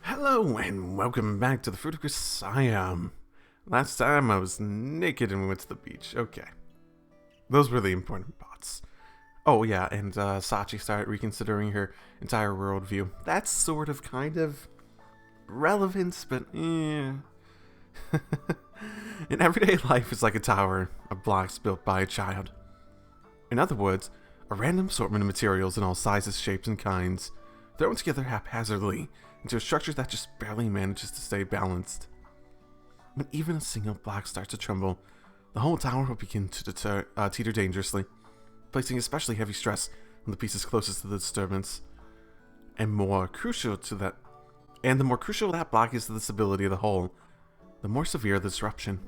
Hello and welcome back to the Fruit of Grisaia. Last time I was naked and we went to the beach. Okay. Those were the important parts. Oh yeah, and Sachi started reconsidering her entire worldview. That's sort of kind of relevant, but In everyday life, it's like a tower of blocks built by a child. In other words, a random assortment of materials in all sizes, shapes, and kinds, thrown together haphazardly into a structure that just barely manages to stay balanced. When even a single block starts to tremble, the whole tower will begin to teeter dangerously, placing especially heavy stress on the pieces closest to the disturbance. And the more crucial that block is to the stability of the whole, the more severe the disruption.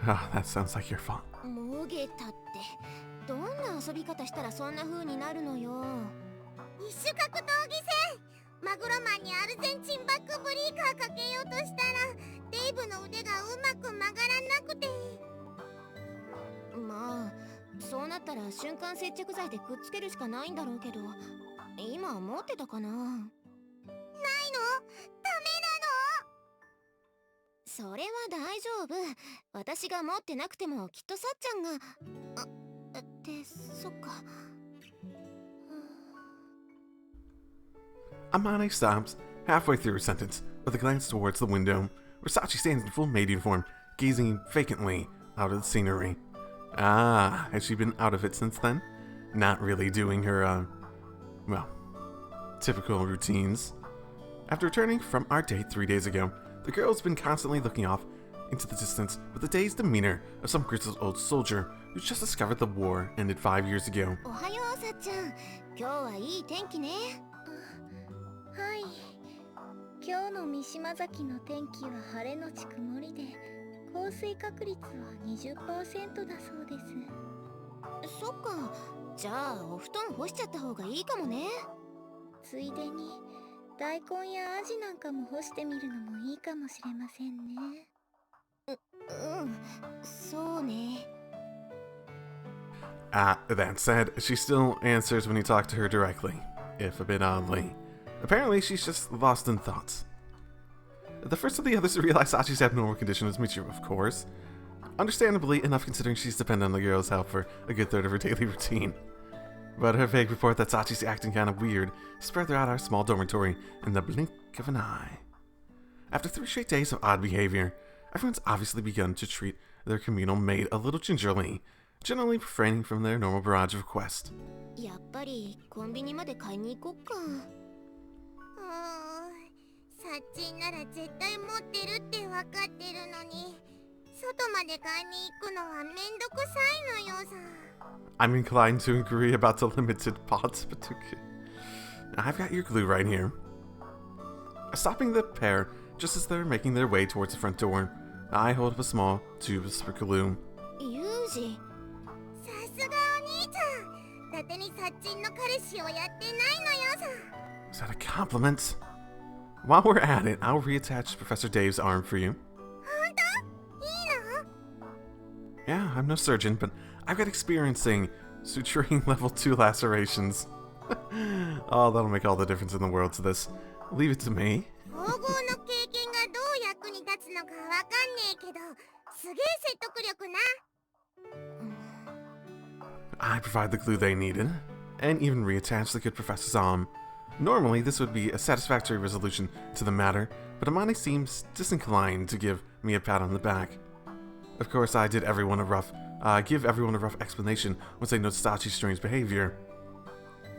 Ah, that sounds like your fault. Amane stops halfway through her sentence with a glance towards the window, where Sachi stands in full maid uniform, gazing vacantly out of the scenery. Ah, has she been out of it since then? Not really doing her, typical routines. After returning from our date 3 days ago, the girl's been constantly looking off into the distance with the dazed demeanor of some grizzled old soldier who's just discovered the war ended 5 years ago. That said, she still answers when you talk to her directly, if a bit oddly. Apparently, she's just lost in thoughts. The first of the others to realize Sachi's abnormal condition is Michiru, of course. Understandably enough, considering she's dependent on the girl's help for a good third of her daily routine. But her vague report that Sachi's acting kind of weird spread throughout our small dormitory in the blink of an eye. After 3 straight days of odd behavior, everyone's obviously begun to treat their communal maid a little gingerly, generally refraining from their normal barrage of requests. I'm inclined to agree about the limited pots, but okay. I've got your glue right here. Stopping the pair just as they're making their way towards the front door, I hold up a small tube of super glue. Yuuji. Is that a compliment? While we're at it, I'll reattach Professor Dave's arm for you. Yeah, I'm no surgeon, but I've got experience suturing level 2 lacerations. Oh, that'll make all the difference in the world to this. Leave it to me. I provide the glue they needed, and even reattach the good professor's arm. Normally, this would be a satisfactory resolution to the matter, but Amane seems disinclined to give me a pat on the back. Of course, I did give everyone a rough explanation once they noticed Sachi's strange behavior.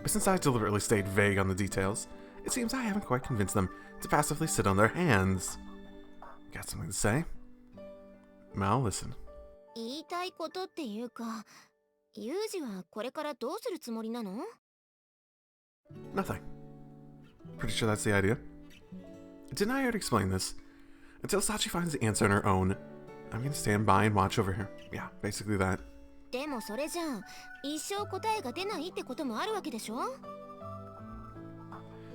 But since I deliberately stayed vague on the details, it seems I haven't quite convinced them to passively sit on their hands. Got something to say? Mal, listen. Nothing. Pretty sure that's the idea. Didn't I already explain this? Until Sachi finds the answer on her own, I'm gonna stand by and watch over her. Yeah, basically that.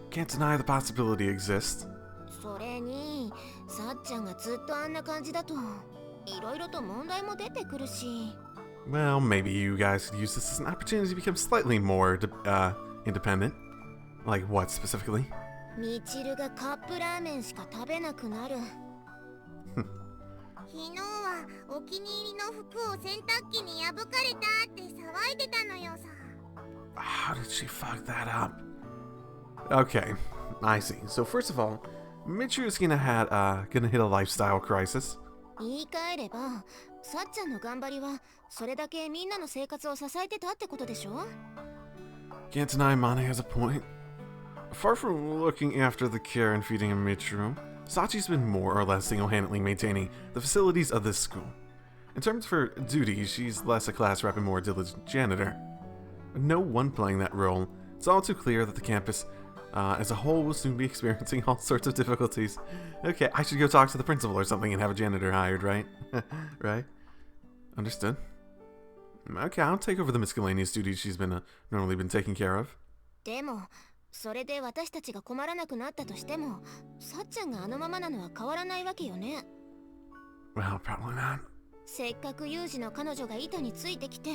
Can't deny the possibility exists. それにさっちゃんがずっとあんな感じだといろいろと問題も出てくるし。 Well, maybe you guys could use this as an opportunity to become slightly more independent. Like what specifically? みちるがカップラーメンしか食べなくなる。昨日はお気に入りの服を洗濯機に破かれたって騒いでたのよさ。 How did she fuck that up? Okay, I see. So first of all, Michiru's gonna hit a lifestyle crisis. 言い換えればさっちゃんの頑張りはそれだけみんなの生活を支えてたってことでしょ。 Can't deny Mane has a point. Far from looking after the care and feeding of Michiru, Sachi's been more or less single-handedly maintaining the facilities of this school. In terms of her duties, she's less a class rep and more a diligent janitor. No one playing that role, it's all too clear that the campus as a whole will soon be experiencing all sorts of difficulties. Okay, I should go talk to the principal or something and have a janitor hired, right? Right? Understood. Okay, I'll take over the miscellaneous duties she's normally been taking care of. でもそれで私たちが困らなくなったとしてもさっちゃんがあのままなのは変わらないわけよね。 Well, probably not. せっかくユージの彼女が板についてきて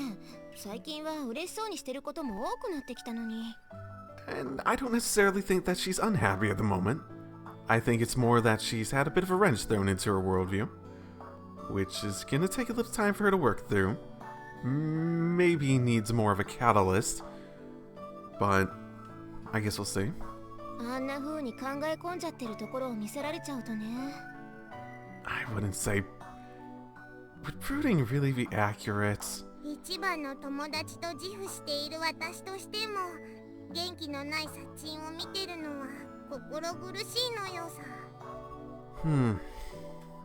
最近は嬉しそうにしてることも多くなってきたのに。 And I don't necessarily think that she's unhappy at the moment. I think it's more that she's had a bit of a wrench thrown into her worldview, which is gonna take a little time for her to work through. Maybe needs more of a catalyst, but I guess we'll see. あんな風に考え込んじゃってるところを見せられちゃうとね。 I wouldn't say... Would brooding really be accurate? 一番の友達と自負している私としても元気のないサチンを見てるのは心苦しいのよさ。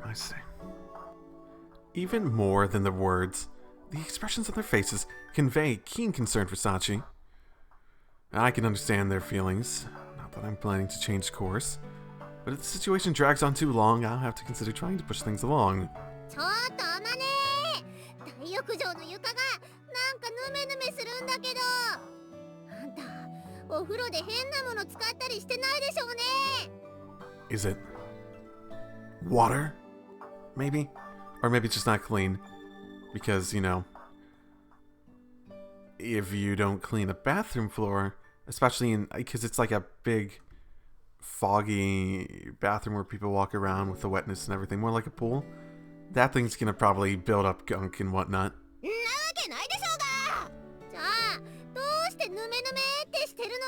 I see. Even more than the words, the expressions on their faces convey keen concern for Sachi. I can understand their feelings, not that I'm planning to change course, but if the situation drags on too long, I'll have to consider trying to push things along. ちょっとあまねー、大浴場の床がなんかヌメヌメするんだけど、あんたお風呂で変なもの使ったりしてないでしょうね。 Is it water? Maybe? Or maybe it's just not clean. Because, you know, if you don't clean a bathroom floor, especially because it's like a big foggy bathroom where people walk around with the wetness and everything, more like a pool, that thing's gonna probably build up gunk and whatnot. なわけないでしょうが。じゃあどうしてヌメヌメってしてるのよ。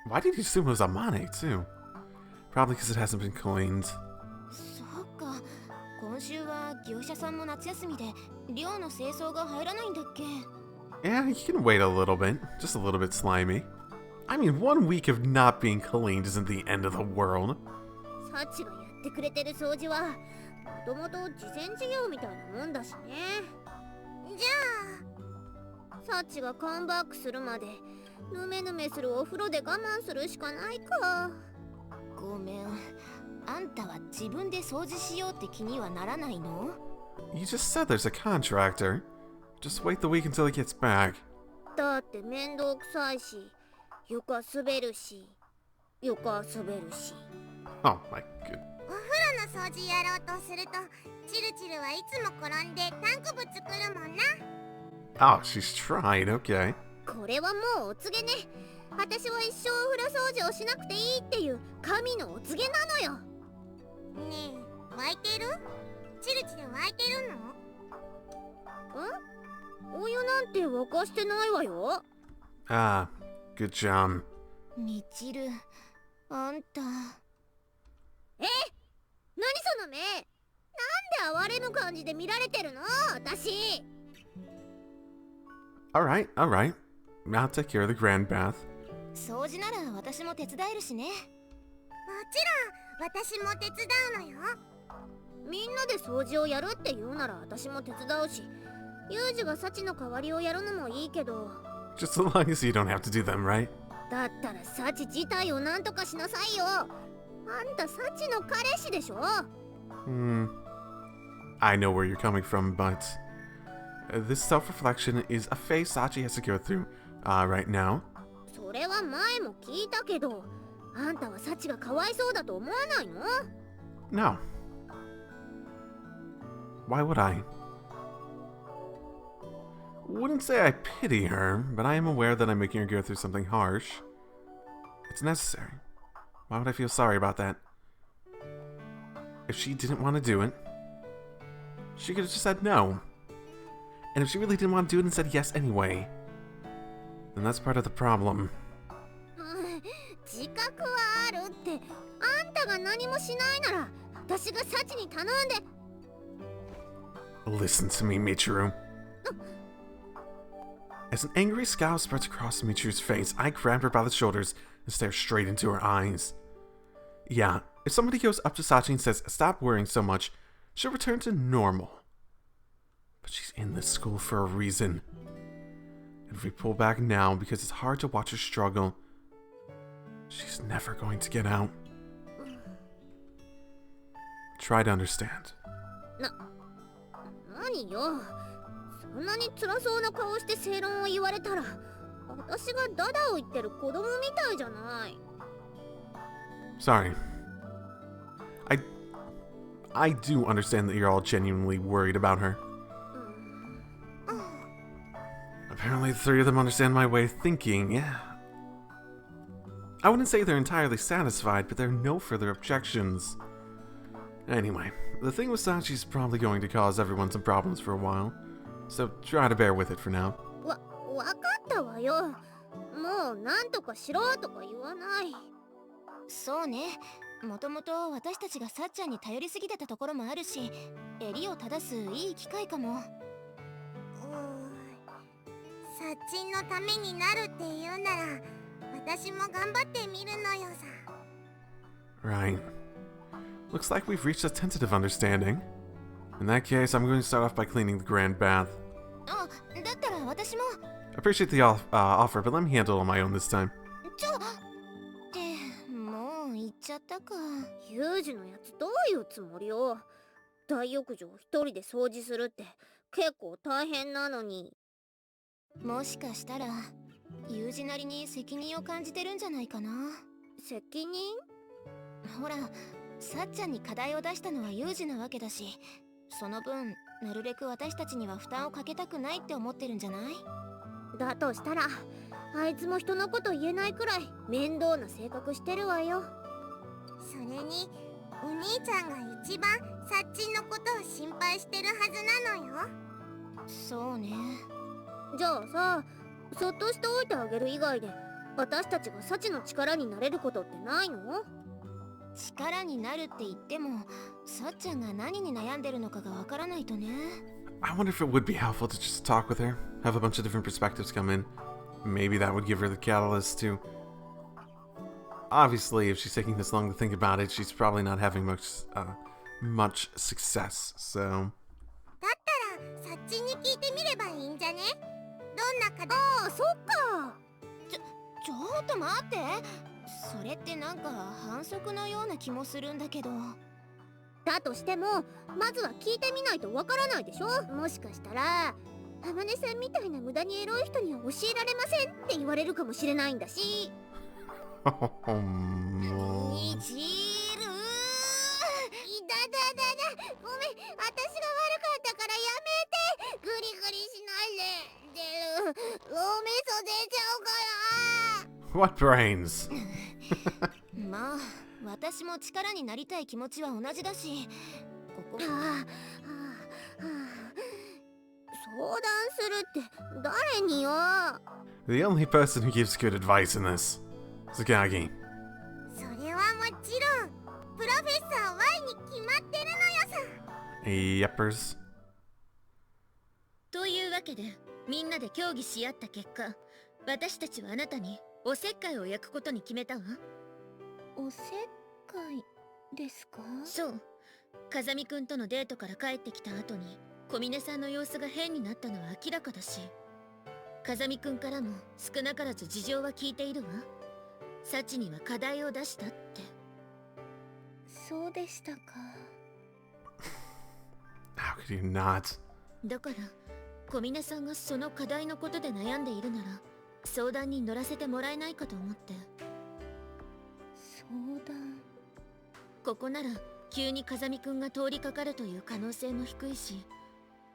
Why did you assume it was Amane too? Probably because it hasn't been cleaned. そっか、今週は業者さんも夏休みで寮の清掃が入らないんだっけ。 Yeah, you can wait a little bit. Just a little bit slimy. I mean, 1 week of not being cleaned isn't the end of the world. サチがやってくれてる掃除はもともと慈善事業みたいなもんだしね。じゃあサチがカムバックするまでヌメヌメするお風呂で我慢するしかないか。ごめん、あんたは自分で掃除しようって気にはならないの？ You just said there's a contractor. Just wait the week until he gets back. だって面倒くさいし、床滑るし、床滑るし。 Oh my good. お風呂の掃除やろうとするとチルチルはいつも転んでタンクぶ作るもんな。 Oh, she's tried, okay. これはもうお告げね。私は一生お風呂掃除をしなくていいっていう神のお告げなのよ。ねえ、沸いてる？チルチル沸いてるの？ん？お湯なんて沸かしてないわよ。Ah, good job. みちる、あんた。え？何その目？なんで哀れむ感じで見られてるの？私。Alright, alright. I'll take care of the grand bath. 掃除なら私も手伝えるしね。もちろん私も手伝うのよ。みんなで掃除をやるって言うなら私も手伝うし、ユージがサチの代わりをやるのもいいけど。 Just so long as you don't have to do them, right? だったらサチ自体をなんとかしなさいよ。あんたサチの彼氏でしょ。I know where you're coming from, but this self-reflection is a phase Sachi has to go through right now. それは前も聞いたけど、あんたはサチがかわいそうだと思わないの？ No. Why would I? Wouldn't say I pity her, but I am aware that I'm making her go through something harsh. It's necessary. Why would I feel sorry about that? If she didn't want to do it, she could have just said no. And if she really didn't want to do it and said yes anyway, then that's part of the problem. 自覚はあるって。あんたが何もしないなら私がサチに頼んで。 Listen to me, Michiru. As an angry scowl spreads across Michiru's face, I grab her by the shoulders and stare straight into her eyes. Yeah, if somebody goes up to Sachi and says, "Stop worrying so much," she'll return to normal. But she's in this school for a reason. And if we pull back now because it's hard to watch her struggle, she's never going to get out. Try to understand. 何よ。そんなに辛そうな顔して正論を言われたら、私がダダを言ってる子供みたいじゃない。 Sorry. I do understand that you're all genuinely worried about her. Apparently the three of them understand my way of thinking, yeah. I wouldn't say they're entirely satisfied, but there are no further objections. Anyway, the thing with Sachi's probably going to cause everyone some problems for a while, so try to bear with it for now. わかったわよ。もうなんとかしろとか言わない。そうね。もともと私たちがさっちゃんに頼りすぎてたところもあるし、襟を正すいい機会かも。サチンのためになるって言うなら、私も頑張ってみるのよさ。 Right. Looks like we've reached a tentative understanding. In that case, I'm going to start off by cleaning the grand bath. あ、だったら私も。Appreciate the offer, but let me handle it on my own this time. ってもう言っちゃったか。ユージのやつどういうつもりよ。大浴場一人で掃除するって結構大変なのに。もしかしたらユージなりに責任を感じてるんじゃないかな。責任？ほら、さっちゃんに課題を出したのはユージなわけだし、その分なるべく私たちには負担をかけたくないって思ってるんじゃない？だとしたらあいつも人のこと言えないくらい面倒な性格してるわよ。それにお兄ちゃんが一番サッチンのことを心配してるはずなのよ。そうね。じゃあさ、そっとしておいてあげる以外で私たちがサチの力になれることってないの？力になるって言っても、さっちゃんが何に悩んでるのかがわからないとね。I wonder if it would be helpful to just talk with her, have a bunch of different perspectives come in. Maybe that would give her the catalyst to... Obviously, if she's taking this long to think about it, she's probably not having much success, so... だったらサッチンに聞いてみればいいんじゃね？どんな課題？ああ、そっか。ちょっと待って。それってなんか反則のような気もするんだけど。だとしてもまずは聞いてみないとわからないでしょ。もしかしたらあまねさんみたいな無駄にエロい人には教えられませんって言われるかもしれないんだし。にじる。だだだだ、ごめん、私が悪かったからやめて。グリグリしないで。出る。お味噌出ちゃうから。 What brains? まあ、私も力になりたい気持ちは同じだし、ここ。相談するって誰によ。 The only person who gives good advice in this. Tsukagi. それはもちろんプロフェッサー Y に決まってるのよさ。 Yeppers. というわけで、みんなで協議し合った結果、私たちはあなたにおせっかいを焼くことに決めたわ。おせっかいですか？そう。風見くんとのデートから帰ってきた後に、小峰さんの様子が変になったのは明らかだし、風見くんからも少なからず事情は聞いているわ。サチには課題を出したって。そうでしたか。How could you not? だから、小峰さんがその課題のことで悩んでいるなら、相談に乗らせてもらえないかと思って。相談。ここなら急に風見くんが通りかかるという可能性も低いし、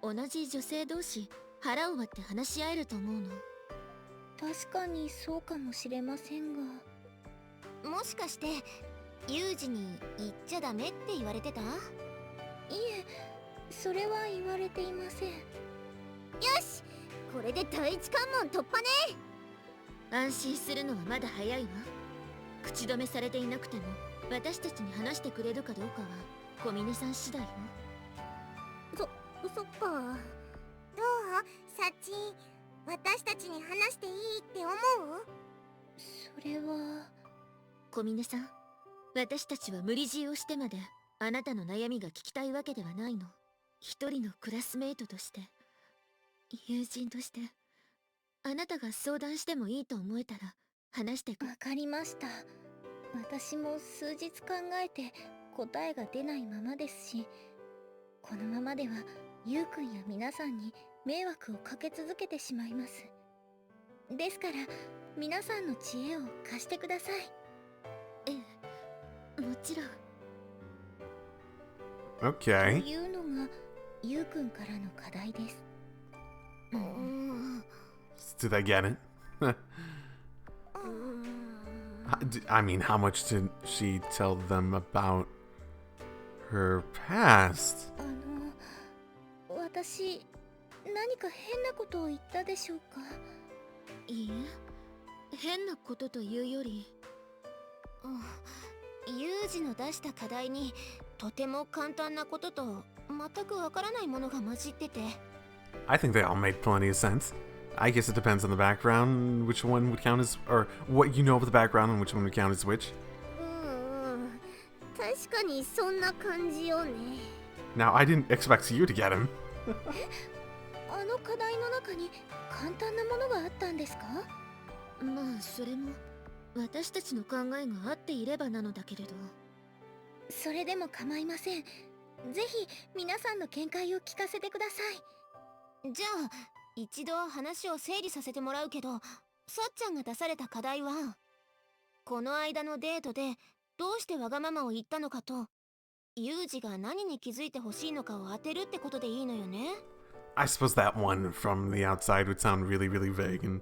同じ女性同士腹を割って話し合えると思うの。確かにそうかもしれませんが。もしかしてユージに言っちゃダメって言われてた？いえ、それは言われていません。よし、これで第一関門突破ね。安心するのはまだ早いわ。口止めされていなくても私たちに話してくれるかどうかは小峰さん次第よ。そっか。どうサチ、私たちに話していいって思う？それは。小峰さん、私たちは無理強いをしてまであなたの悩みが聞きたいわけではないの。一人のクラスメイトとして、友人として、あなたが相談してもいいと思えたら話してく。わかりました。私も数日考えて答えが出ないままですし、このままではゆうくんや皆さんに迷惑をかけ続けてしまいます。ですから皆さんの知恵を貸してください。ええ、もちろん。Okay. というのがゆうくんからの課題です。Did I get it? I mean, how much did she tell them about her past? 私、何か変なことを言ったでしょうか？いいえ、変なことというより、ユージの出した課題にとても簡単なことと全くわからないものが混じってて。I think they all made plenty of sense. I guess it depends on the background, which one would count as, or what you know of the background and which one would count as which. 確かにそんな感じよね。Now, I didn't expect you to get him. あの課題の中に簡単なものがあったんですか？まあそれも私たちの考えが合っていればなのだけれど。それでも構いません。ぜひ皆さんの見解を聞かせてください。じゃあ一度話を整理させてもらうけど、さっちゃんが出された課題はこの間のデートでどうしてわがままを言ったのかと、ユージが何に気づいてほしいのかを当てるってことでいいのよね。I suppose that one from the outside would sound really, really vague and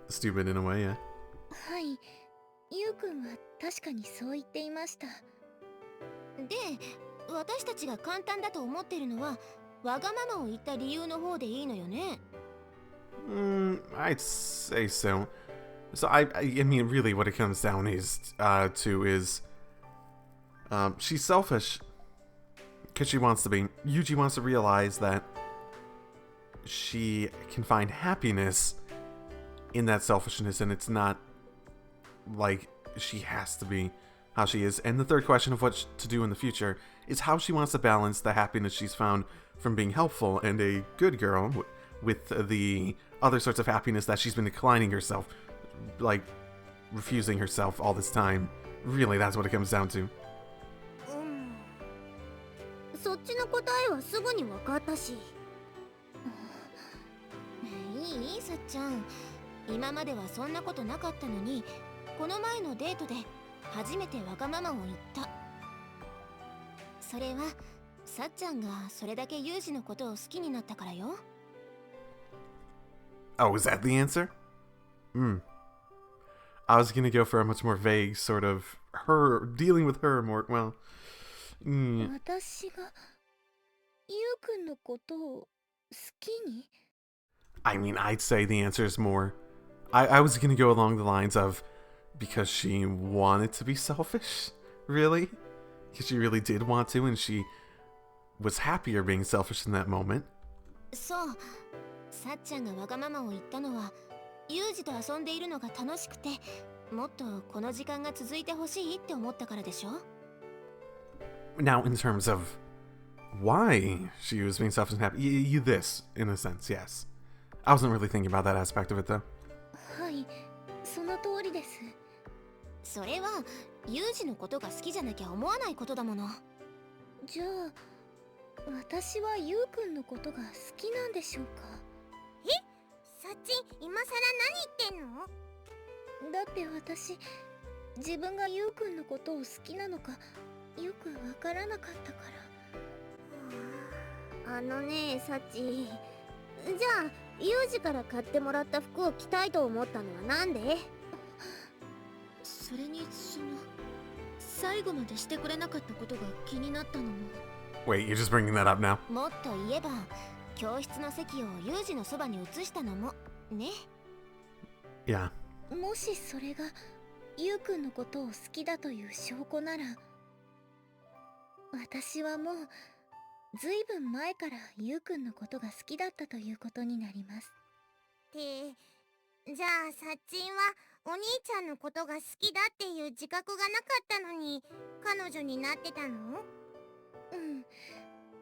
stupid in a way, yeah. はい、ゆうくんは確かにそう言っていました。で、私たちが簡単だと思ってるのはわがままを言った理由の方でいいのよね。I'd say so. So I mean, really, what it comes down is she's selfish because she wants to be. Yuji wants to realize that she can find happiness in that selfishness, and it's not like she has to be how she is. And the third question of what to do in the future is how she wants to balance the happiness she's found from being helpful and a good girl with the other sorts of happiness that she's been declining herself, like refusing herself all this time. Really, that's what it comes down to. そっちの答えはすぐに分かったし。いいさっちゃん、今まではそんなことなかったのに、この前のデートで初めてわがままを言った。それはさっちゃんがそれだけユージのことを好きになったからよ。Oh, is that the answer? I was gonna go for a much more vague sort of her dealing with her more, well. 私がゆうくんのことを好きに？ I mean, I'd say the answer is more. I was gonna go along the lines of because she wanted to be selfish, really? Because she really did want to, and she was happier being selfish in that moment. そう、さっちゃんがわがままを言ったのはユージと遊んでいるのが楽しくて、もっとこの時間が続いてほしいって思ったからでしょ。Now, in terms of why she was being selfish and happy, this, in a sense, yes. I wasn't really thinking about that aspect of it, though. はい、その通りです。それはユージのことが好きじゃなきゃ思わないことだもの。じゃあ私はゆうくんのことが好きなんでしょうか？サチ、今さら何言ってんの？だって私自分がゆうくんのことを好きなのかよくわからなかったから。サチ、じゃあユージから買ってもらった服を着たいと思ったのはなんで？それに最後までしてくれなかったことが気になったのも。 Wait, you're just bringing that up now? もっと言えば教室の席をユージのそばに移したのもね。Yeah. もしそれがゆうくんのことを好きだという証拠なら、私はもうずいぶん前からゆうくんのことが好きだったということになります。じゃあサッチンはお兄ちゃんのことが好きだっていう自覚がなかったのに彼女になってたの？うん、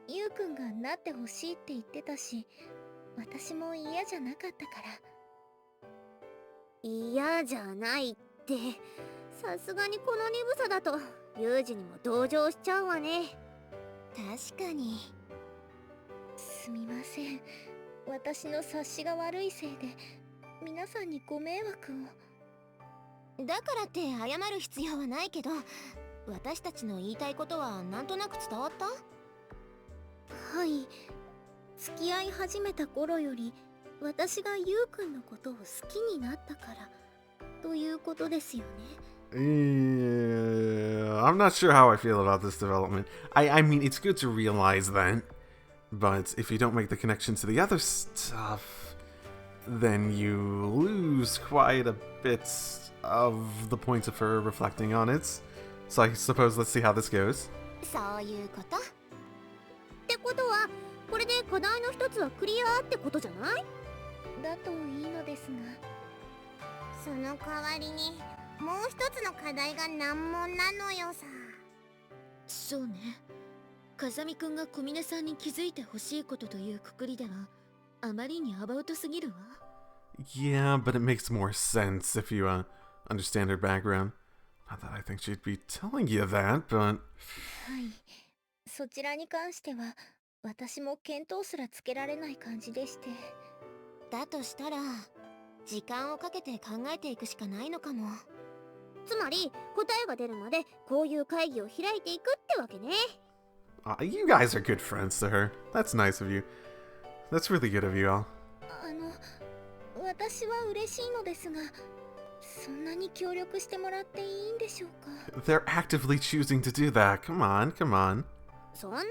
ゆうくんがなってほしいって言ってたし、私も嫌じゃなかったから。嫌じゃないって、さすがにこの鈍さだとユージにも同情しちゃうわね。確かに。すみません、私の察しが悪いせいで皆さんにご迷惑を。だからって謝る必要はないけど、私たちの言いたいことはなんとなく伝わった？はい、付き合い始めた頃より私がゆうくんのことを好きになったからということですよね。Yeah, I'm not sure how I feel about this development. I mean, it's good to realize that, but if you don't make the connection to the other stuff, then you lose quite a bit of the point of her reflecting on it. So I suppose let's see how this goes. そういうこと？ってことは、これで課題の一つはクリアってことじゃない？だといいのですが。その代わりにもう一つの課題が難問なのよさ。そうね。風見くんが小峰さんに気づいてほしいことというくくりではあまりにアバウトすぎるわ。Yeah, but it makes more sense if you understand her background. Not that I think she'd be telling you that, but... はい、そちらに関しては私も見当すらつけられない感じでして。だとしたら時間をかけて考えていくしかないのかも。つまり答えが出るまでこういう会議を開いていくってわけね。You guys are good friends to her. That's nice of you. That's really good of you all. 私は嬉しいのですが、そんなに協力してもらっていいんでしょうか。 They're actively choosing to do that. Come on, come on. そんなの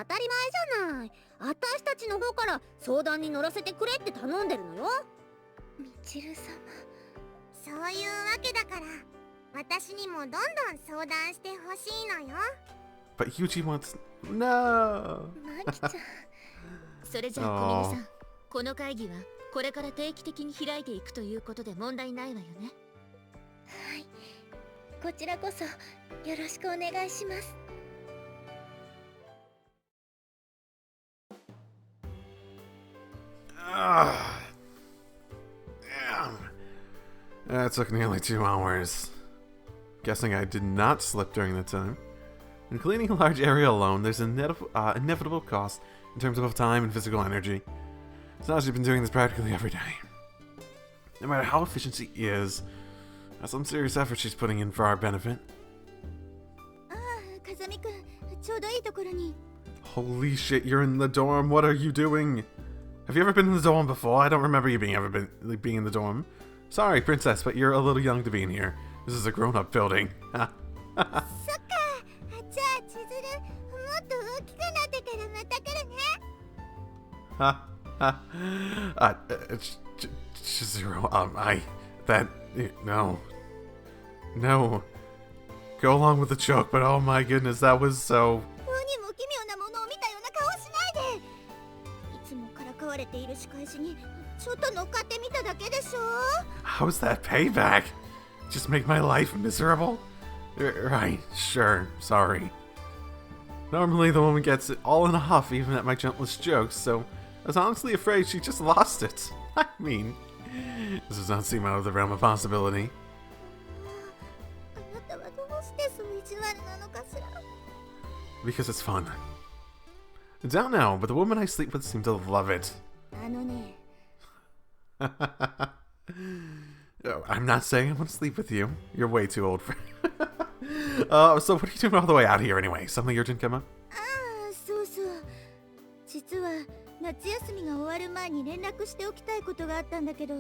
当たり前じゃない。私たちの方から相談に乗らせてくれって頼んでるのよ。みちる様。そういうわけだから私にもどんどん相談してほしいのよ。But Yuuji wants... No! マキちゃん。それじゃあ小峰さん、この会議はこれから定期的に開いていくということで問題ないわよね。はい、こちらこそよろしくお願いします。Damn. That took nearly 2 hours. Guessing I did not slip during the time. In cleaning a large area alone, there's an inevitable cost in terms of both time and physical energy. Sachi's been doing this practically every day. No matter how efficient she is, that's some serious effort she's putting in for our benefit. Kazami-kun, ちょうどいいところに。 Holy shit, you're in the dorm. What are you doing? Have you ever been in the dorm before? I don't remember you being in the dorm. Sorry, princess, but you're a little young to be in here. This is a grown-up building. そっか。じゃあ千鶴、もっと大きくなってからまた来るね。Chizuru, no. Go along with the joke, but oh my goodness, that was so... にも奇妙なものを見たような顔しないで。いつもからかわれている仕返しにちょっと乗っかってみただけでしょ。 How's that payback? Just make my life miserable? Right, sure, sorry. Normally the woman gets it all in a huff even at my gentlest jokes, so I was honestly afraid she just lost it. I mean, this does not seem out of the realm of possibility. あなたはどうしてそう意地悪なのかしら。 Because it's fun. I don't know, but the woman I sleep with seems to love it. あのね。I'm not saying I want to sleep with you. You're way too old for So what are you doing all the way out here anyway? Something urgent come up? ああ、そうそう。実は夏休みが終わる前に連絡しておきたいことがあったんだけど、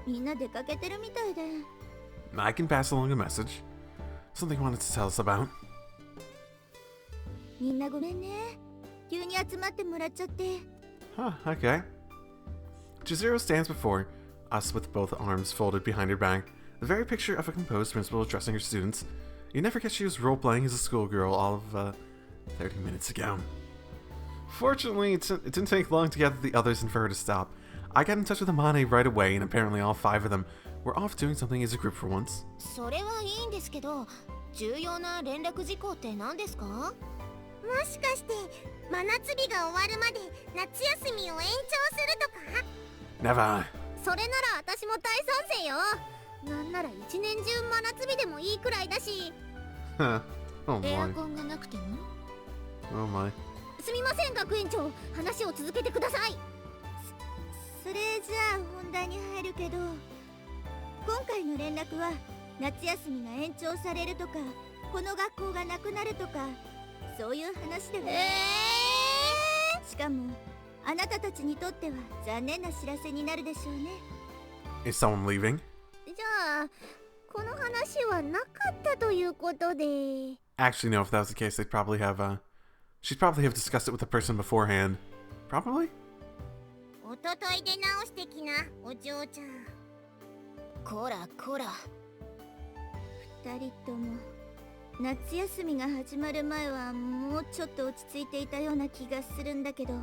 みんな出かけてるみたいで。I can pass along a message. Something you wanted to tell us about. みんなごめんね。急に集まってもらっちゃって。Huh, okay. Chizuru stands before us with both arms folded behind her back, the very picture of a composed principal addressing her students. You never guess she was role-playing as a schoolgirl all of, 30 minutes ago. Fortunately, it didn't take long to gather the others and for her to stop. I got in touch with Amane right away, and apparently all 5 of them were off doing something as a group for once. それはいいんですけど、重要な連絡事項って何ですか？もしかして真夏日が終わるまで夏休みを延長するとか？ Never. それなら私も大賛成よ。なんなら一年中真夏日でもいいくらいだし。Huh. Oh エア my. コンがなくても Oh my. すみません学園長、話を続けてください。それじゃあ本題に入るけど、今回の連絡は夏休みが延長されるとか、この学校がなくなるとか、そういう話では。しかもあなたたちにとっては残念な知らせになるでしょうね。 Is someone leaving? じゃあこの話はなかったということで。 Actually, no, if that was the case, they'd probably have, she'd probably have discussed it with the person beforehand. Probably? おととい出直してきな、お嬢ちゃん。こらこら。二人とも夏休みが始まる前はもうちょっと落ち着いていたような気がするんだけど。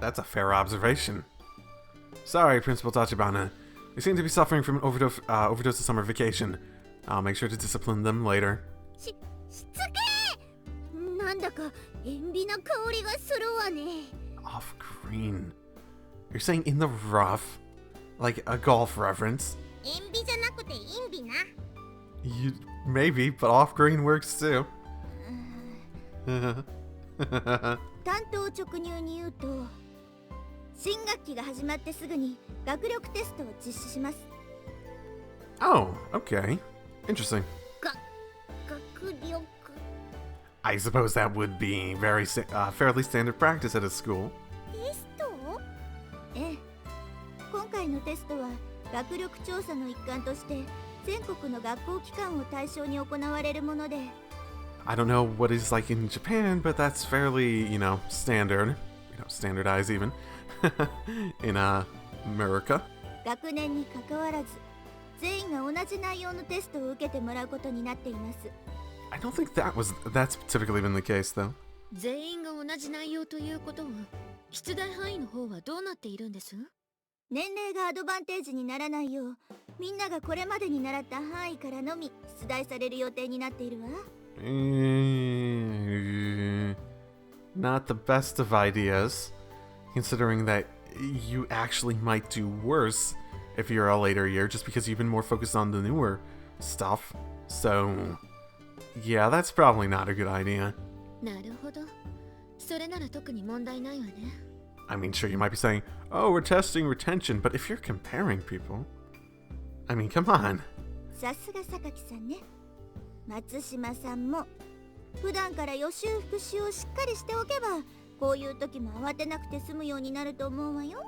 That's a fair observation. Sorry, Principal Tachibana. They seem to be suffering from an overdose of summer vacation. I'll make sure to discipline them later. しつけー。なんだか塩ビな香りがするわね。 Off green. You're saying in the rough? Like a golf reference? 塩ビじゃなくて陰ビな。You maybe, but off green works too. 単刀直入に言うと、新学期が始まってすぐに学力テストを実施します。 Oh, okay. Interesting. 学力 I suppose that would be fairly standard practice at a school. テスト？ええ。今回のテストは学力調査の一環として全国の学校機関を対象に行われるもので。I don't know what it's like in Japan, but that's fairly, standard. Standardized even. In, America. 学年に関わらず、全員が同じ内容のテストを受けてもらうことになっています。I don't think that's typically been the case, though. 全員が同じ内容ということは出題範囲の方はどうなっているんです？年齢がアドバンテージにならないよう、みんながこれまでに習った範囲からのみ出題される予定になっているわ。Not the best of ideas, considering that you actually might do worse if you're a later year just because you've been more focused on the newer stuff. So, yeah, that's probably not a good idea. なるほど。それなら特に問題ないわね。I mean, sure, you might be saying, oh, we're testing retention, but if you're comparing people, I mean, come on. さすが榊さんね。松島さんも普段から予習復習をしっかりしておけば、こういう時も慌てなくて済むようになると思うわよ。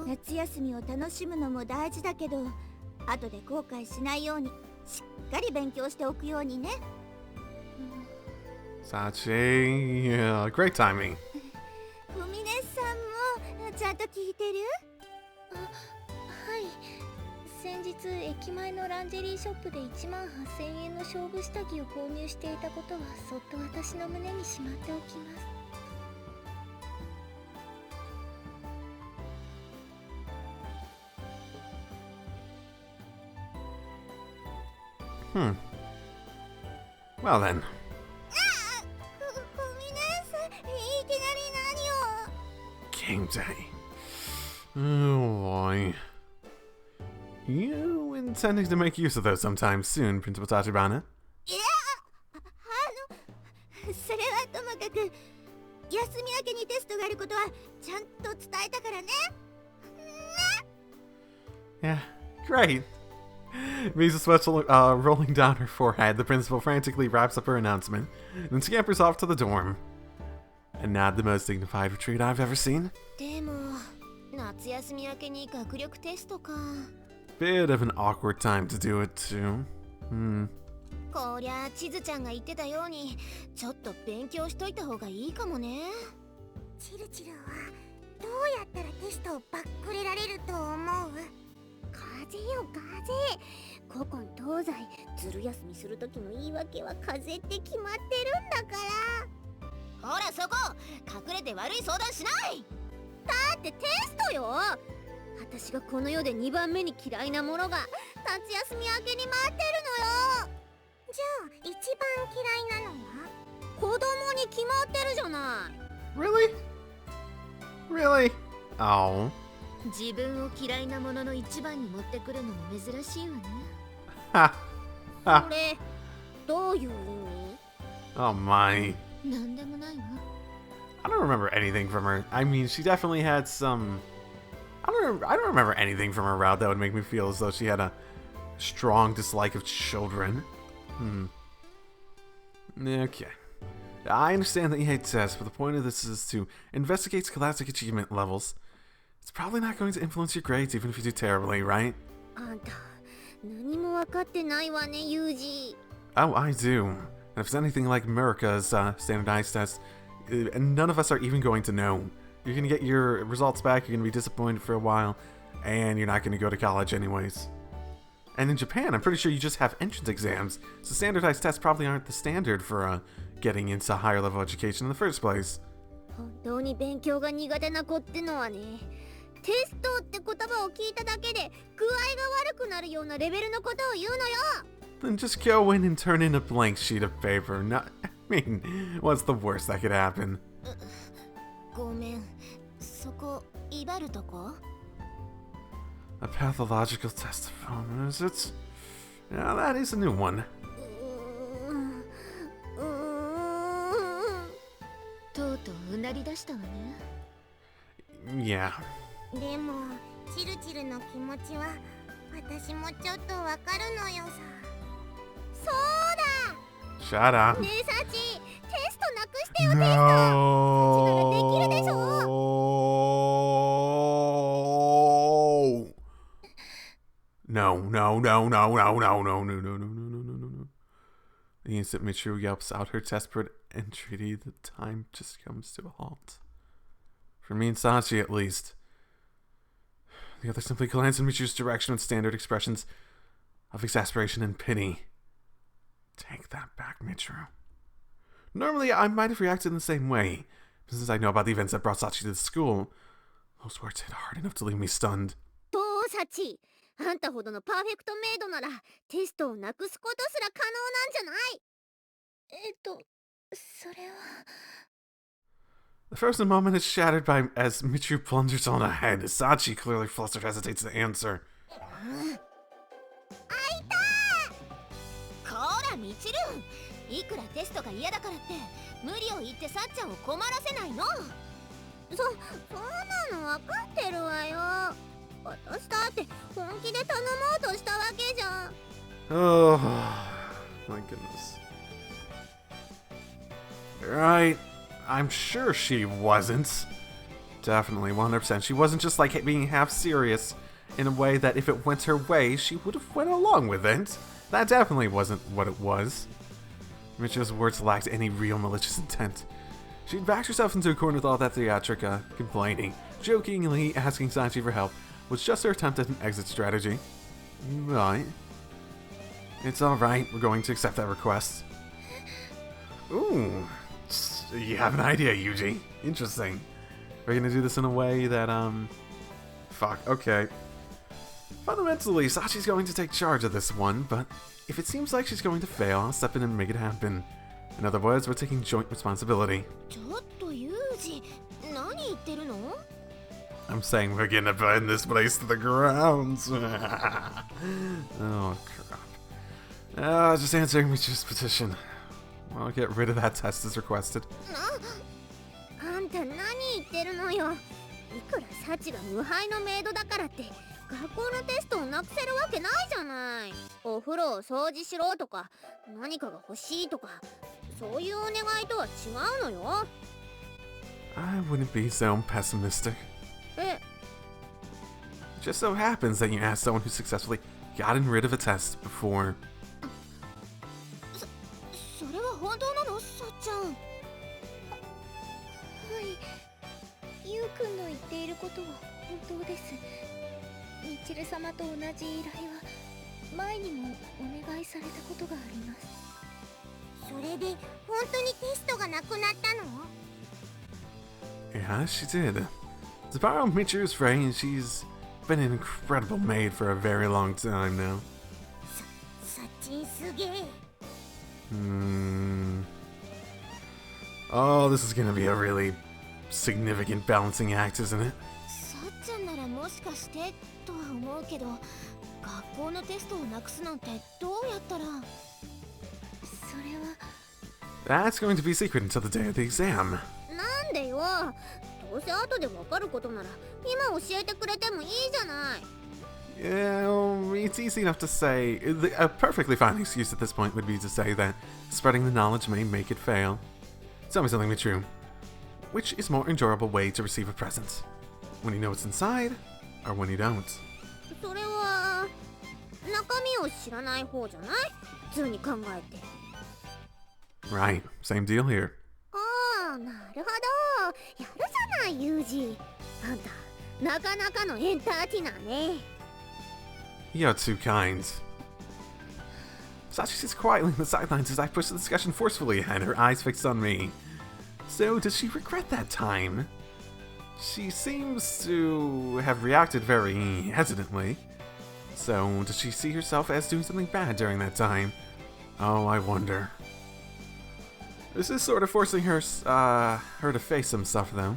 夏休みを楽しむのも大事だけど、後で後悔しないようにしっかり勉強しておくようにね。Sachi, yeah, great timing. ふみねさんもちゃんと聞いてる？はい。先日駅前のランジェリーショップで1万8000円の勝負下着を購入していたことはそっと私の胸にしまっておきます。Well then. ふみねさん、いきなり何を？ Game day. Oh boy. You intending to make use of those sometime soon, Principal Tachibana? いや、それはともかく、休み明けにテストがあることはちゃんと伝えたからね。Yeah, great. Misa's sweat rolling down her forehead, the principal frantically wraps up her announcement, then scampers off to the dorm. And not the most dignified retreat I've ever seen. でも夏休み明けに学力テストか。 Bit of an awkward time to do it too. こりゃ地図ちゃんが言ってたようにちょっと勉強しといた方がいいかもね。チルチルはどうやったらテストをバックれられると思う？風よ風。古今東西ずる休みする時の言い訳は風って決まってるんだから。ほらそこ隠れて悪い相談しない。だってテストよ。私がこの世で2番目に嫌いなものが夏休み明けに待ってるのよ。じゃあ一番嫌いなのは？子供に決まってるじゃない。 Really? Really? Oh. 自分を嫌いなものの一番に持ってくるのも珍しいわね。Ha. こ Ha. れどういう意味？ Oh my. なんでもないわ。I don't remember anything from her. I mean, she definitely had some... I don't remember anything from her route that would make me feel as though she had a strong dislike of children. Okay. I understand that you hate tests, but the point of this is to investigate scholastic achievement levels. It's probably not going to influence your grades, even if you do terribly, right? あんた何も分かってないわね、ユージ。 Oh, I do. And if it's anything like Murica's standardized test, none of us are even going to know. You're going to get your results back, you're going to be disappointed for a while, and you're not going to go to college anyways. And in Japan, I'm pretty sure you just have entrance exams, so standardized tests probably aren't the standard for getting into higher level education in the first place. 本当に勉強が苦手な子ってのはね、テストって言葉を聞いただけで具合が悪くなるようなレベルのことを言うのよ。 Then just go in and turn in a blank sheet of paper. Not, I mean, what's the worst that could happen? ごめん、そこ威張るとこ？ A pathological test of honors. It's... Now that is a new one. とうとううなり出したわね。 Yeah. でもチルチルの気持ちは私もちょっとわかるのよさ。そうだ。 Shut up. ねえサチ、テストなくしてよ。テスト。サチならできるでしょ。 No, no, no, no, no, no, no, no, no, no, no, no, no, no. The instant Michiru yelps out her desperate entreaty, the time just comes to a halt. For me and Sachi, at least. The other simply glance in Michiru's direction with standard expressions of exasperation and pity. Take that back, Michiru. Normally, I might have reacted in the same way, but since I know about the events that brought Sachi to the school, those words hit hard enough to leave me stunned. どうサチ、あんたほどのパーフェクトメイドならテストをなくすことすら可能なんじゃない？それは。 The frozen moment is shattered as Michiru plungers on ahead. Sachi, clearly flustered, hesitates to answer. こらみちる、いくらテストが嫌だからって無理を言ってさっちゃんを困らせないの。そんなの分かってるわよ。私だって本気で頼もうとしたわけじゃん。 Oh, my goodness. Right. I'm sure she wasn't. Definitely, 100%. She wasn't just like being half serious in a way that if it went her way, she would have went along with it. That definitely wasn't what it was. Michiru's words lacked any real malicious intent. She'd backed herself into a corner with all that theatrica, complaining, jokingly asking Sachi for help, was just her attempt at an exit strategy. Right. It's alright, we're going to accept that request. Ooh. You have an idea, Yuuji. Interesting. We're gonna do this in a way that, fuck, okay. Fundamentally, Sachi's going to take charge of this one, but if it seems like she's going to fail, I'll step in and make it happen. In other words, we're taking joint responsibility. ちょっとユージ、何言ってるの？ I'm saying we're gonna burn this place to the ground. Oh, crap. Just answering Michiru's petition. I'll get rid of that test as requested. あんた何言ってるのよ。いくらサチが無敗のメイドだからって学校のテストをなくせるわけないじゃない。お風呂を掃除しろとか何かが欲しいとか、そういうお願いとは違うのよ。 I wouldn't be so pessimistic. え、 It just so happens that you asked someone who successfully gotten rid of a test before. それは本当なの、さっちゃん。はい、ゆうくんの言っていることは本当です。みちる様と同じ依頼は前にもお願いされたことがあります。それで本当にテストがなくなったの？ Yeah, she did. To borrow Michiru's phrase, she's been an incredible maid for a very long time now. サチンすげえ。Oh, this is gonna be a really significant balancing act, isn't it? さっちゃんならもしかしてとは思うけど、学校のテストをなくすなんてどうやったら。それは That's going to be secret until the day of the exam. なんでよ。どうせ後でわかることなら今教えてくれてもいいじゃない。 Yeah, well, it's easy enough to say. A perfectly fine excuse at this point would be to say that spreading the knowledge may make it fail. Tell me something, Michiru. Which is more enjoyable way to receive a present? When you know what's inside, or when you don't? それは中身を知らない方じゃない？普通に考えて。 Right, same deal here. ああ、なるほど。やるじゃない、ユージ。あんたなかなかのエンターテイナーね。 You're too kind. Sachi sits quietly in the sidelines as I push the discussion forcefully ahead, her eyes fixed on me. So, does she regret that time? She seems to have reacted very hesitantly. So, does she see herself as doing something bad during that time? Oh, I wonder. This is sort of forcing her to face some stuff, though.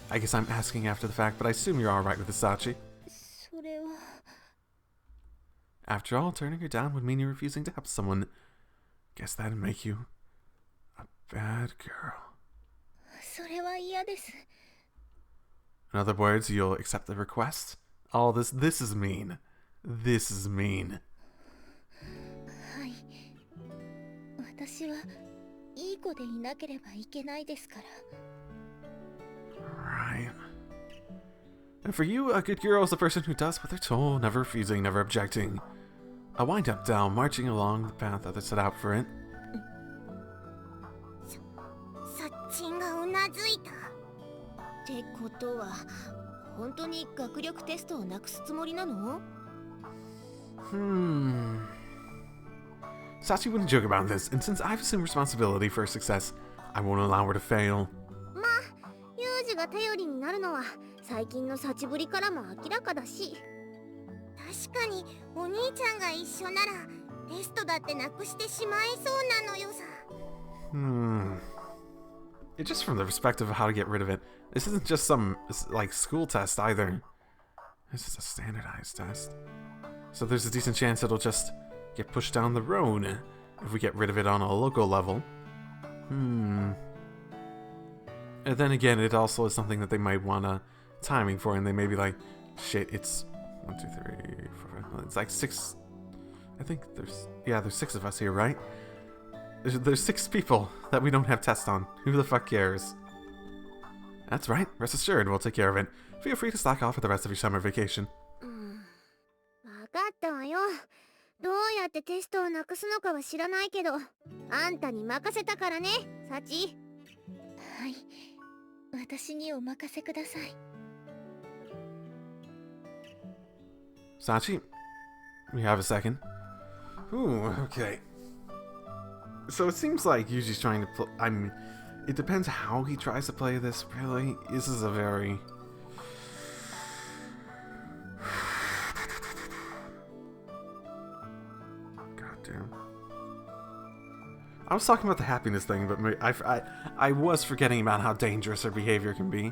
I guess I'm asking after the fact, but I assume you're alright with the Sachi. それは After all, turning her down would mean you're refusing to help someone. Guess that'd make you a bad girl. それは嫌です。 In other words, you'll accept the request? All this is mean. This is mean. はい、私はいい子でいなければいけないですから。 Right. And for you, a good girl is a person who does what they're told, never refusing, never objecting. A wind-up doll marching along the path others set out for it. サッチンがうなずいた。ってことは本当に学力テストをなくすつもりなの？ Sachi wouldn't joke about this, and since I've assumed responsibility for her success, I won't allow her to fail. まあ、ユージが頼りになるのは最近のサチぶりからも明らかだし。確かにお兄ちゃんが一緒ならテストだってなくしてしまいそうなのよさ。It's just from the perspective of how to get rid of it. This isn't just some, like, school test either. This is a standardized test. So there's a decent chance it'll just get pushed down the road if we get rid of it on a local level. And then again, it also is something that they might want a timing for, and they may be like, shit, it's 1, 2, 3, 4, 5, it's like 6. I think there's 6 of us here, right? There's 6 people that we don't have tests on. Who the fuck cares? That's right. Rest assured, we'll take care of it. Feel free to slack off for the rest of your summer vacation. わかったわよ。どうやってテストをなくすのかは知らないけど、あんたに任せたからね、サチ。はい、私にお任せください。 Sachi, we have a second. Ooh, okay. So it seems like Yuji's trying to play. I mean, it depends how he tries to play this, really. This is a very... Goddamn. I was talking about the happiness thing, but I was forgetting about how dangerous her behavior can be.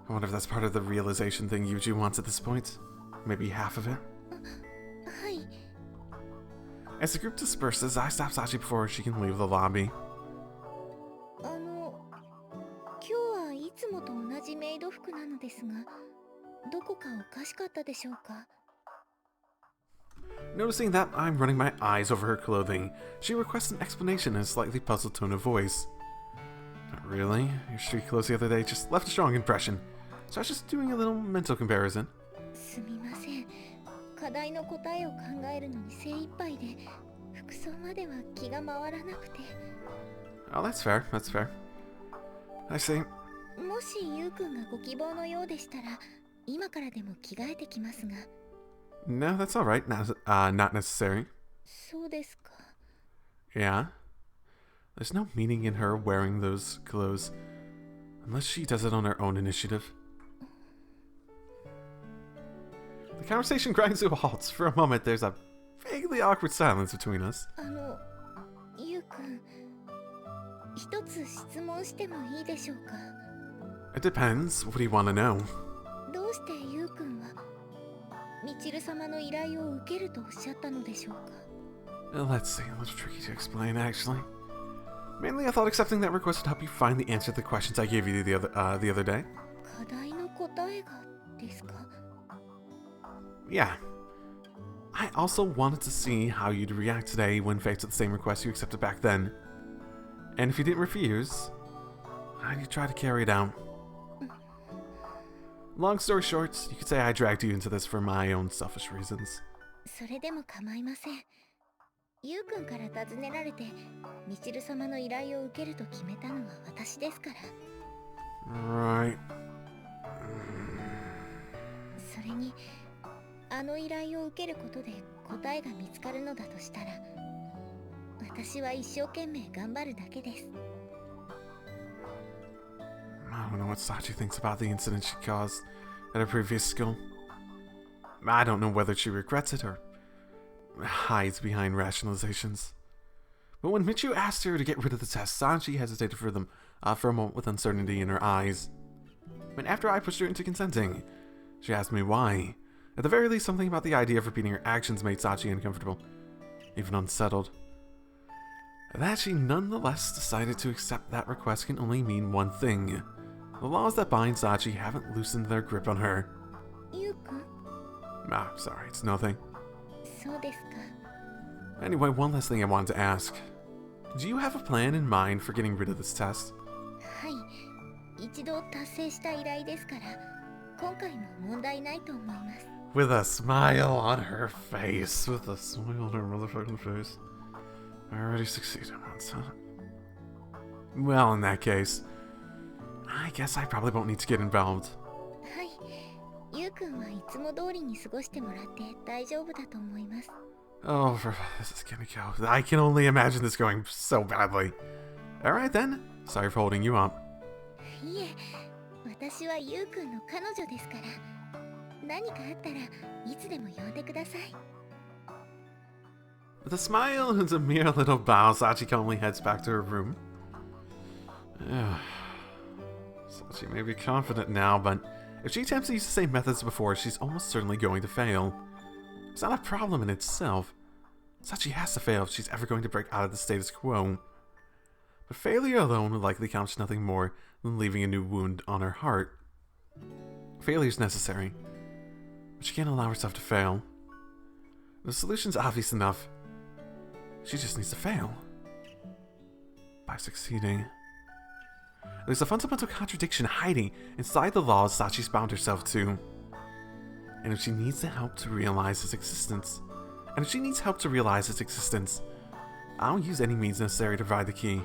I wonder if that's part of the realization thing Yuji wants at this point. Maybe half of it. はい。 As the group disperses, I stop Sachi before she can leave the lobby. 今日はいつもと同じメイド服なのですが、どこかおかったでしょうか。 Noticing that I'm running my eyes over her clothing, she requests an explanation in a slightly puzzled tone of voice. Not really. Your street clothes the other day just left a strong impression. So I was just doing a little mental comparison. すみません。課題の答えを考えるのに精一杯で、服装までは気が回らなくて。 Oh, that's fair. That's fair. I see. もしゆうくんがご希望のようでしたら、今からでも着替えてきますが。 No, that's alright. Not necessary. そうですか。 Yeah. There's no meaning in her wearing those clothes. Unless she does it on her own initiative. The conversation grinds to a halt. For a moment, there's a vaguely awkward silence between us. ゆうくん、一つ質問してもいいでしょうか。 It depends. What do you want to know? どうしてゆうくんはみちる様の依頼を受けるとおっしゃったのでしょうか。 Let's see. A little tricky to explain, actually. Mainly, I thought accepting that request would help you find the answer to the questions I gave you the other day. 課題の答えがですか。 Yeah. I also wanted to see how you'd react today when faced with the same request you accepted back then. And if you didn't refuse, how'd you try to carry it out? Long story short, you could say I dragged you into this for my own selfish reasons. それでも構いません。ゆうくんから尋ねられて、みちる様の依頼を受けると決めたのは私ですから。 Right. それに、あの依頼を受けることで答えが見つかるのだとしたら、私は一生懸命頑張るだけです。 I don't know what Sachi thinks about the incident she caused at her previous school. I don't know whether she regrets it or hides behind rationalizations. But when Michiu asked her to get rid of the test, Sachi hesitated for a moment with uncertainty in her eyes. But after I pushed her into consenting, she asked me why. At the very least, something about the idea of repeating her actions made Sachi uncomfortable, even unsettled. That she nonetheless decided to accept that request can only mean one thing. The laws that bind Sachi haven't loosened their grip on her. ゆうくん、 Ah, sorry, it's nothing. そうですか。 Anyway, one last thing I wanted to ask. Do you have a plan in mind for getting rid of this test? はい、一度達成した依頼ですから、今回も問題ないと思います。 With a smile on her face. With a smile on her motherfucking face. I already succeeded once, huh? Well, in that case, I guess I probably won't need to get involved. はい、ゆうくんはいつも通りに過ごしてもらって大丈夫だと思います。 Oh, this is gonna go. I can only imagine this going so badly. Alright then. Sorry for holding you up. いえ、私はゆうくんの彼女ですから、何かあったらいつでも呼んでください。 With a smile and a mere little bow, Sachi calmly heads back to her room. Sachi may be confident now, but if she attempts to use the same methods before, she's almost certainly going to fail. It's not a problem in itself. Sachi has to fail if she's ever going to break out of the status quo. But failure alone will likely accomplish nothing more than leaving a new wound on her heart. Failure is necessary, but she can't allow herself to fail. The solution's obvious enough. She just needs to fail. By succeeding. There's a fundamental contradiction hiding inside the laws Sachi's bound herself to. And if she needs help to realize its existence, I'll use any means necessary to provide the key.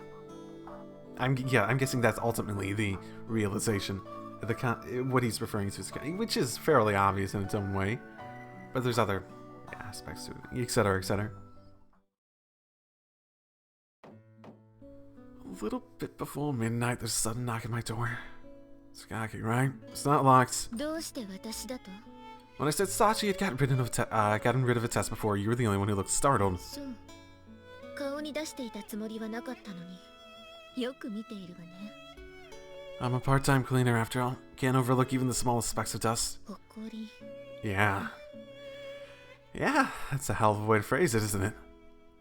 I'm guessing that's ultimately the realization, what he's referring to, which is fairly obvious in its own way. But there's other aspects to it, etc., etc. A little bit before midnight, there's a sudden knock at my door. Sakaki, right? It's not locked. どうして私だと？ When I said Sachi had gotten rid of a test before, you were the only one who looked startled. そう。顔に出していたつもりはなかったのに、よく見ているわね。 I'm a part-time cleaner after all. Can't overlook even the smallest specks of dust. ほこり。 Yeah. Yeah, that's a hell of a way to phrase it, isn't it?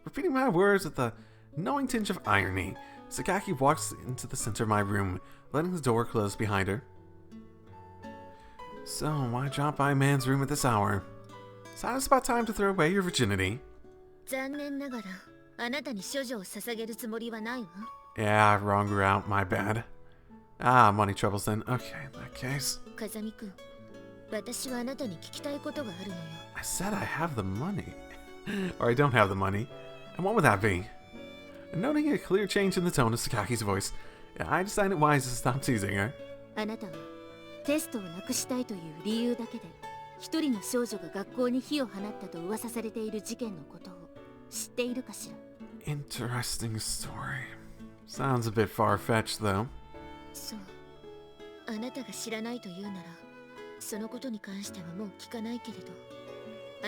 Repeating my words with a knowing tinge of irony, Sakaki walks into the center of my room, letting the door close behind her. So, why drop by a man's room at this hour? Sounds about time to throw away your virginity. 残念ながらあなたに処女を捧げるつもりはないわ。 Yeah, wrong route, my bad. Ah, money troubles then. Okay, in that case. 風見くん、私はあなたに聞きたいことがあるのよ。 I said I have the money. Or I don't have the money. And what would that be? Noting a clear change in the tone of Sakaki's voice, I decided it wise to stop teasing her. あなたはテストをなくしたいという理由だけで一人の少女が学校に火を放ったと噂されている事件のことを知っているかしら。 Interesting story. Sounds a bit far-fetched, though. そう、あなたが知らないというならそのことに関してはもう聞かないけれど、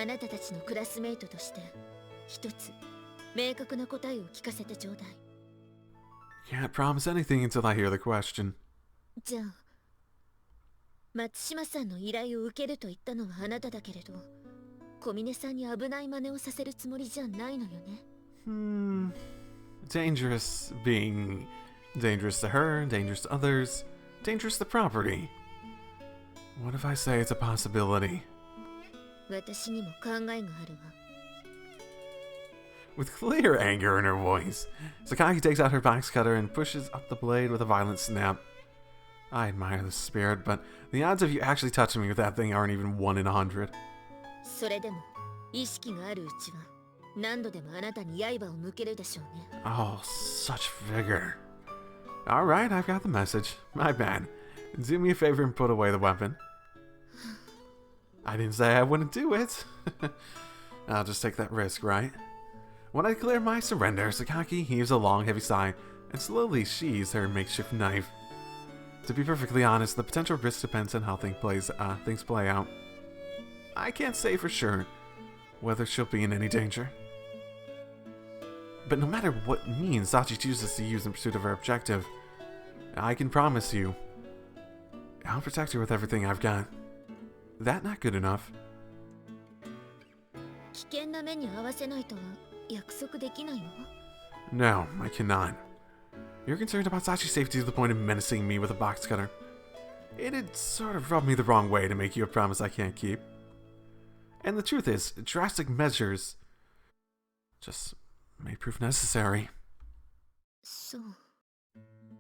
あなたたちのクラスメイトとして一つ明確な答えを聞かせてちょうだい。 Can't promise anything until I hear the question. じゃあ松島さんの依頼を受けると言ったのはあなただけれど、小峰さんに危ない真似をさせるつもりじゃないのよね。Dangerous being dangerous to her, dangerous to others, dangerous to property. What if I say it's a possibility? 私にも考えがあるわ。 With clear anger in her voice, Sakaki takes out her box cutter and pushes up the blade with a violent snap. I admire the spirit, but the odds of you actually touching me with that thing aren't even 1 in 100. それでも意識があるうちは何度でもあなたに刃を向けるでしょうね。 Oh, such vigor. Alright, I've got the message. My bad. Do me a favor and put away the weapon. I didn't say I wouldn't do it. I'll just take that risk, right? When I declare my surrender, Sakaki heaves a long, heavy sigh and slowly sheathes her makeshift knife. To be perfectly honest, the potential risk depends on how things play out. I can't say for sure whether she'll be in any danger. But no matter what means Sachi chooses to use in pursuit of her objective, I can promise you, I'll protect her with everything I've got. That not good enough? 危険な目に合わせないとは約束できないわ。 No, I cannot. You're concerned about Sachi's safety to the point of menacing me with a box cutter. It'd sort of rub me the wrong way to make you a promise I can't keep. And the truth is, drastic measures just may prove necessary. そう。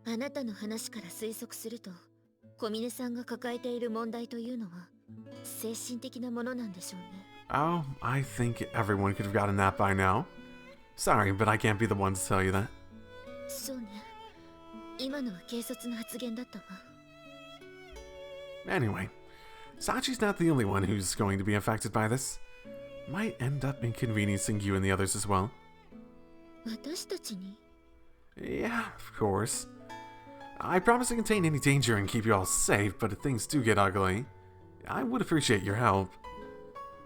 あなたの話から推測すると、小峰さんが抱えている問題というのは精神的なものなんでしょうね。 Oh, I think everyone could have gotten that by now. Sorry, but I can't be the one to tell you that. そうね。今のは軽率な発言だったわ。 Anyway, Sachi's not the only one who's going to be affected by this. Might end up inconveniencing you and the others as well. 私たちに？ Yeah, of course. I promise to contain any danger and keep you all safe, but if things do get ugly, I would appreciate your help.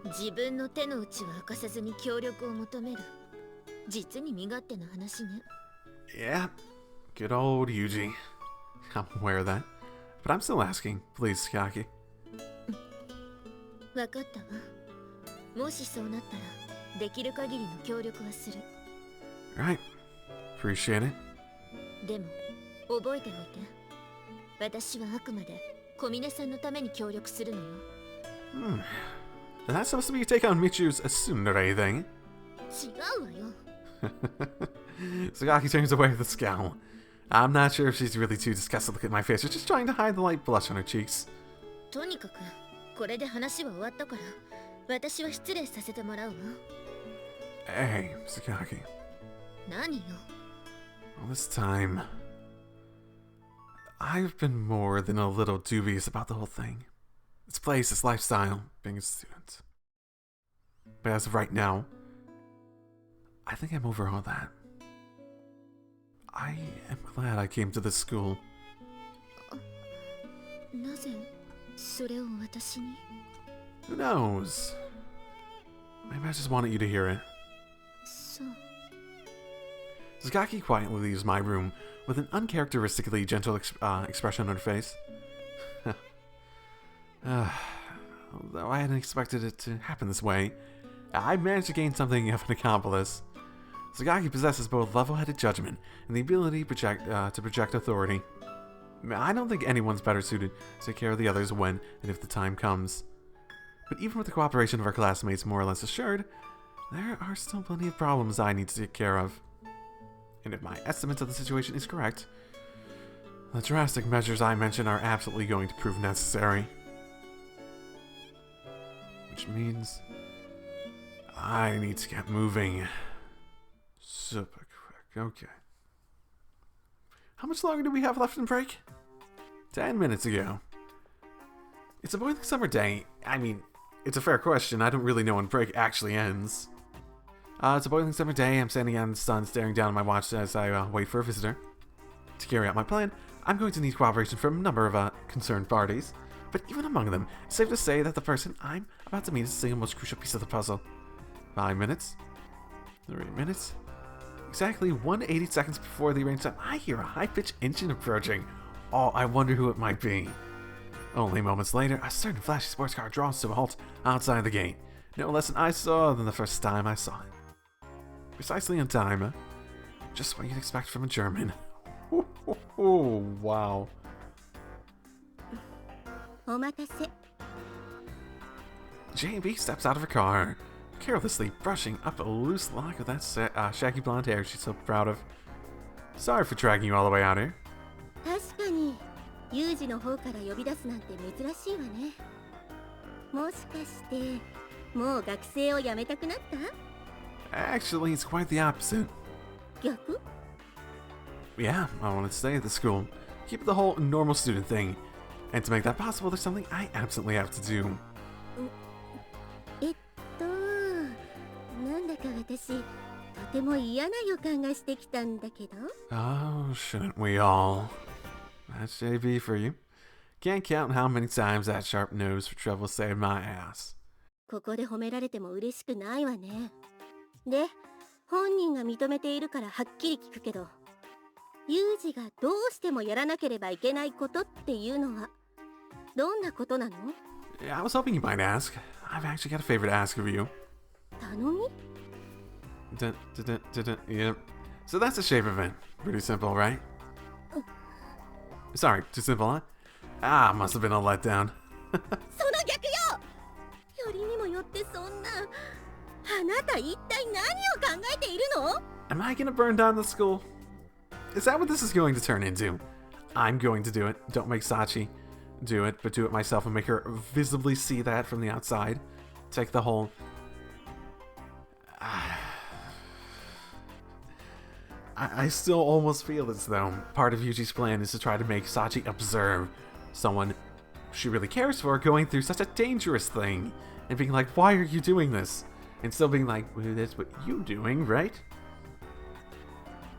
自分の手の内を明かさずに協力を求める。実に身勝手な話ね。 Yeah, good old Yuuji. I'm aware of that. But I'm still asking. Please, Sakaki. わかったわ。もしそうなったら、できる限りの協力はする。 Right. Appreciate it. でも、覚えておいて。私はあくまで小峰さんのために協力するのよ。That's supposed to be your take on Michu's tsundere thing. 違うわよ。Sakaki turns away with a scowl. I'm not sure if she's really too disgusted to look at my face or just trying to hide the light blush on her cheeks. とにかく、これで話は終わったから、私は失礼させてもらうわ。Hey, Sakaki. 何よ。All this time, I've been more than a little dubious about the whole thing. Its place, its lifestyle, being a student. But as of right now, I think I'm over all that. I am glad I came to this school. なぜそれを私に？ Who knows? Maybe I just wanted you to hear it. そう。 Sakaki quietly leaves my room with an uncharacteristically gentle expression on her face. Although I hadn't expected it to happen this way, I managed to gain something of an accomplice. Sakaki possesses both level-headed judgment and the ability to project authority. I don't think anyone's better suited to take care of the others when and if the time comes. But even with the cooperation of our classmates more or less assured, there are still plenty of problems I need to take care of. And if my estimate of the situation is correct, the drastic measures I mentioned are absolutely going to prove necessary. Which means I need to get moving. Super quick, okay. How much longer do we have left in break? 10 minutes ago. It's a boiling summer day. I mean, it's a fair question. I don't really know when break actually ends. It's a boiling summer day. I'm standing out in the sun, staring down at my watch as I wait for a visitor. To carry out my plan, I'm going to need cooperation from a number of concerned parties. But even among them, it's safe to say that the person I'm about to meet is the single most crucial piece of the puzzle. 5 minutes. 3 minutes. Exactly 180 seconds before the arranged time, I hear a high-pitched engine approaching. Oh, I wonder who it might be. Only moments later, a certain flashy sports car draws to a halt outside the gate. No less an eyesore than the first time I saw it. Precisely on time, huh? Just what you'd expect from a German. Oh, wow. お待たせ。 JB steps out of her car, carelessly brushing up a loose lock of that shaggy blonde hair she's so proud of. Sorry for dragging you all the way out here. 確かにユージの方から呼び出すなんて珍しいわね。もしかしてもう学生を辞めたくなった？ Actually, it's quite the opposite. 逆？ Yeah, I wanted to stay at the school, keep the whole normal student thing. And to make that possible, there's something I absolutely have to do. なんだか私とても嫌な予感がしてきたんだけど。 Oh, shouldn't we all? That's JB for you. Can't count how many times that sharp nose for trouble saved my ass. ここで褒められても嬉しくないわね。で、本人が認めているからはっきり聞くけど、ユージがどうしてもやらなければいけないことっていうのはどんなことなの？ Yeah, I was hoping you might ask. I've actually got a favor to ask of you. 頼み？ Yep. So that's the shape of it. Pretty simple, right? Sorry, too simple, huh? Ah, must have been a letdown. その逆よ！よりにもよってそんな。あなた一体何を考えているの？ Am I gonna burn down the school? Is that what this is going to turn into? I'm going to do it. Don't make Sachi do it, but do it myself and make her visibly see that from the outside. Take the whole... I still almost feel as though part of Yuji's plan is to try to make Sachi observe someone she really cares for going through such a dangerous thing and being like, why are you doing this? And still being like, well, that's what you're doing, right?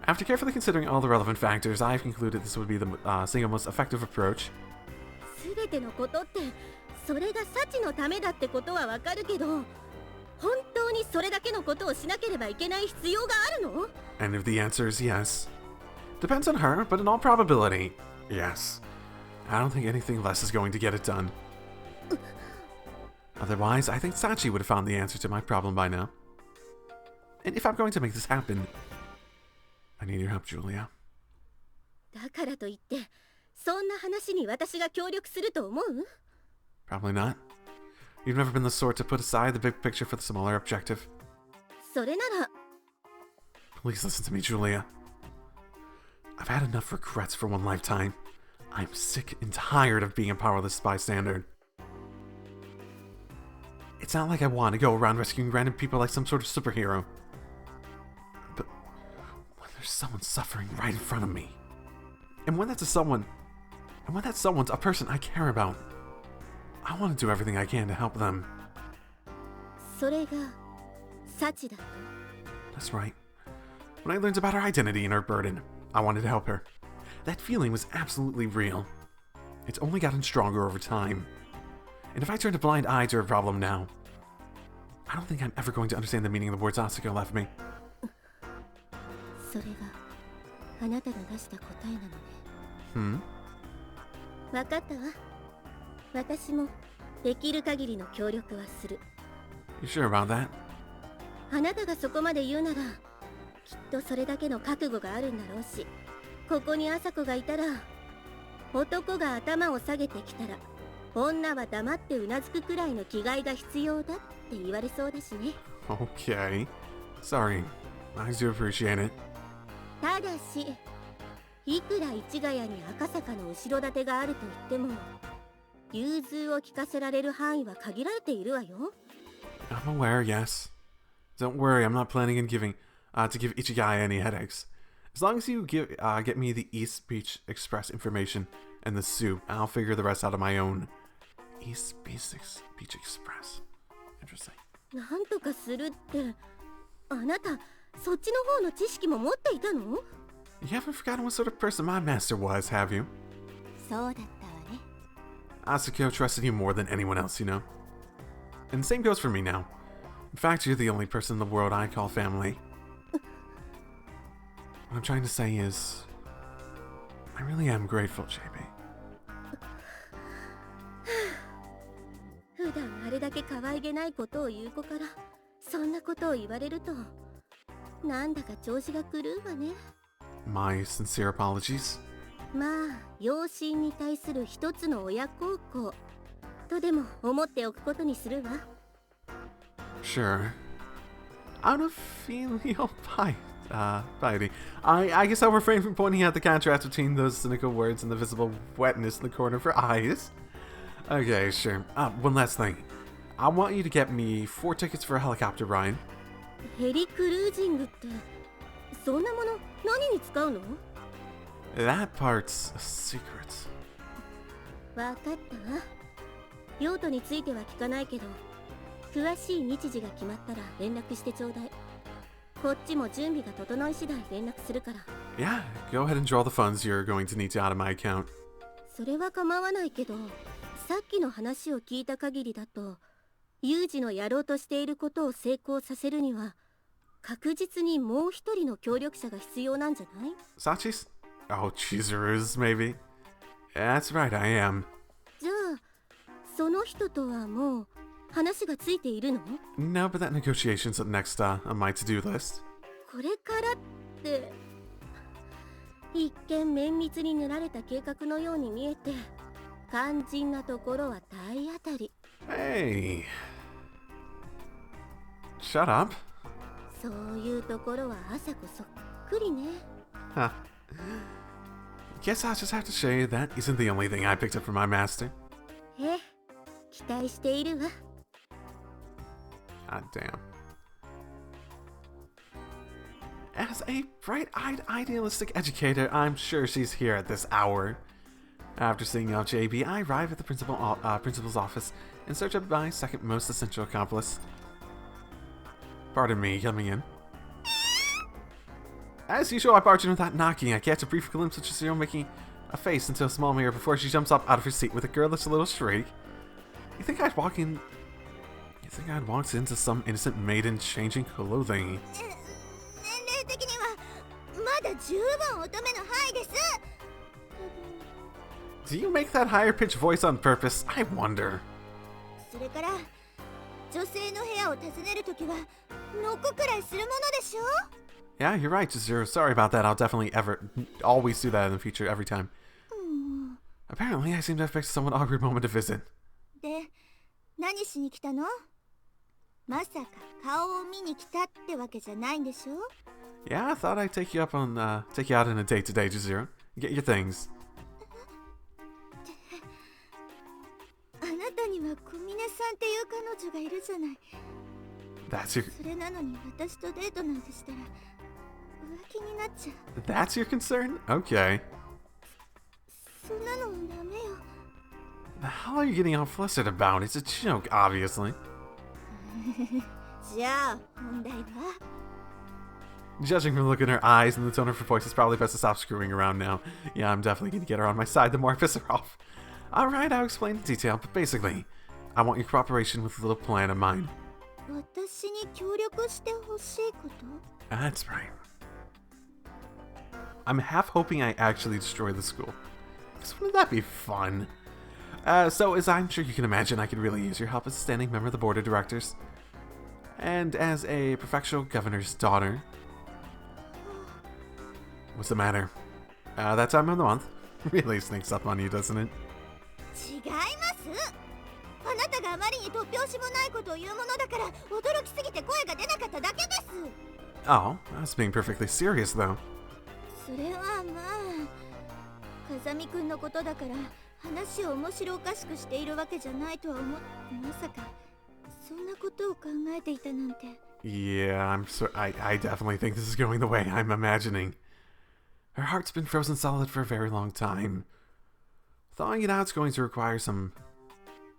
After carefully considering all the relevant factors, I've concluded this would be the single most effective approach. 全てのことってそれがサチのためだってことはわかるけど、本当にそれだけのことをしなければいけない必要があるの？ And if the answer is yes, depends on her, but in all probability, yes. I don't think anything less is going to get it done. Otherwise, I think Sachi would have found the answer to my problem by now. And if I'm going to make this happen, I need your help, Julia. だからといってそんな話に私が協力すると思う？ Probably not. You've never been the sort to put aside the big picture for the smaller objective. それなら Please listen to me, Julia. I've had enough regrets for one lifetime. I'm sick and tired of being a powerless bystander. It's not like I want to go around rescuing random people like some sort of superhero. But when there's someone suffering right in front of me, and when that someone's a person I care about, I want to do everything I can to help them. それがサチだと？ That's right. When I learned about her identity and her burden, I wanted to help her. That feeling was absolutely real. It's only gotten stronger over time. And if I turn a blind eye to her problem now, I don't think I'm ever going to understand the meaning of the words Asuka left me. それがあなたが出した答えなのね。わかったわ。私もできる限りの協力はする。 You sure about that? あなたがそこまで言うなら、きっとそれだけの覚悟があるんだろうし、ここに朝子がいたら、男が頭を下げてきたら女は黙ってうなずくくらいの気概が必要だって言われそうだしね。 Okay. Sorry. I do appreciate it. ただし、いくら市ヶ谷に赤坂の後ろ盾があると言っても、融通を聞かせられる範囲は限られているわよ。 I'm aware, yes. Don't worry, I'm not planning on to give Ichigai any headaches. As long as you get me the East Beach Express information and the soup, I'll figure the rest out on my own. East Beach Express. Interesting. なんとかするって、あなたそっちの方の知識も持っていたの？ You haven't forgotten what sort of person my master was, have you? そうだったわね。 Asakyo trusted you more than anyone else, you know? And the same goes for me now. In fact, you're the only person in the world I call family. What I'm trying to say is, I really am grateful, JB. 普段あれだけ可愛げないことを言う子からそんなことを言われると、なんだか調子が狂うわね。 My sincere apologies. まあ、養子に対する一つの親孝行とでも思っておくことにするわ。 Sure. Out of filial piety, I guess I'll refrain from pointing out the contrast between those cynical words and the visible wetness in the corner of her eyes. Okay, sure. One last thing. I want you to get me 4 tickets for a helicopter ride. ヘリクルージングってそんなもの何に使うの？ That part's a secret. わかったわ。用途については聞かないけど、詳しい日時が決まったら連絡してちょうだい。こっちも準備が整い次第連絡するから。 Yeah, go ahead and draw the funds you're going to need to out of my account. それは構わないけど、さっきの話を聞いた限りだと、ユージのやろうとしていることを成功させるには、確実にもう一人の協力者が必要なんじゃない？ Sachi's? Oh, Chizuru's, maybe? That's right, I am. じゃあ、その人とはもう話がついているの？ No, but that negotiation's up next on my to-do list. これからって、一見綿密に練られた計画のように見えて、肝心なところは体当たり。 Hey. Shut up. そういうところは朝子そっくりね。 Huh. Guess I'll just have to show you that isn't the only thing I picked up from my master. ええ、期待しているわ。 God damn. As a bright-eyed, idealistic educator, I'm sure she's here at this hour. After seeing out JB, I arrive at the principal's office in search of my second most essential accomplice. Pardon me coming in. As usual, I barge in without knocking. I catch a brief glimpse of Chizuru making a face into a small mirror before she jumps up out of her seat with a girlish little shriek. You think I'd walk into some innocent maiden changing clothing? 年齢的にはまだ十分乙女の範囲です。 Do you make that higher pitched voice on purpose? I wonder. それから女性の部屋を訪ねるときはノックくらいするものでしょ？ Yeah, you're right, Chizuru. Sorry about that. I'll definitely always do that in the future, every time. Apparently, I seem to have picked a somewhat awkward moment to visit. で、何しに来たの？まさか顔を見に来たってわけじゃないんでしょ？ Yeah, I thought I'd take you out on a date today, Chizuru. Get your things. あなたには小峰さんっていう彼女がいるじゃない。 That's your それなのに私とデートなんてしたら浮気になっちゃう。 That's your concern? Okay. そんなのダメよ。 The hell are you getting all flustered about? It's a joke, obviously. じゃあ本題は？ Judging from the look in her eyes and the tone of her voice, it's probably best to stop screwing around now. Yeah, I'm definitely going to get her on my side the more I piss her off. Alright, I'll explain in detail, but basically, I want your cooperation with a little plan of mine. 私に協力してほしいこと？ That's right. I'm half hoping I actually destroy the school. Because wouldn't that be fun? So, as I'm sure you can imagine, I could really use your help as a standing member of the board of directors. And as a prefectural governor's daughter. What's the matter? That time of the month. really sneaks up on you, doesn't it? 違います。あなたがあまりに突拍子もないことを言うものだから驚きすぎて声が出なかっただけです。 Oh, I was being perfectly serious, though. それはまあ風見くんのことだから話を面白おかしくしているわけじゃないとは思っまさかそんなことを考えていたなんて。 Yeah, I definitely think this is going the way I'm imagining. Her heart's been frozen solid for a very long time. Thawing it out's going to require some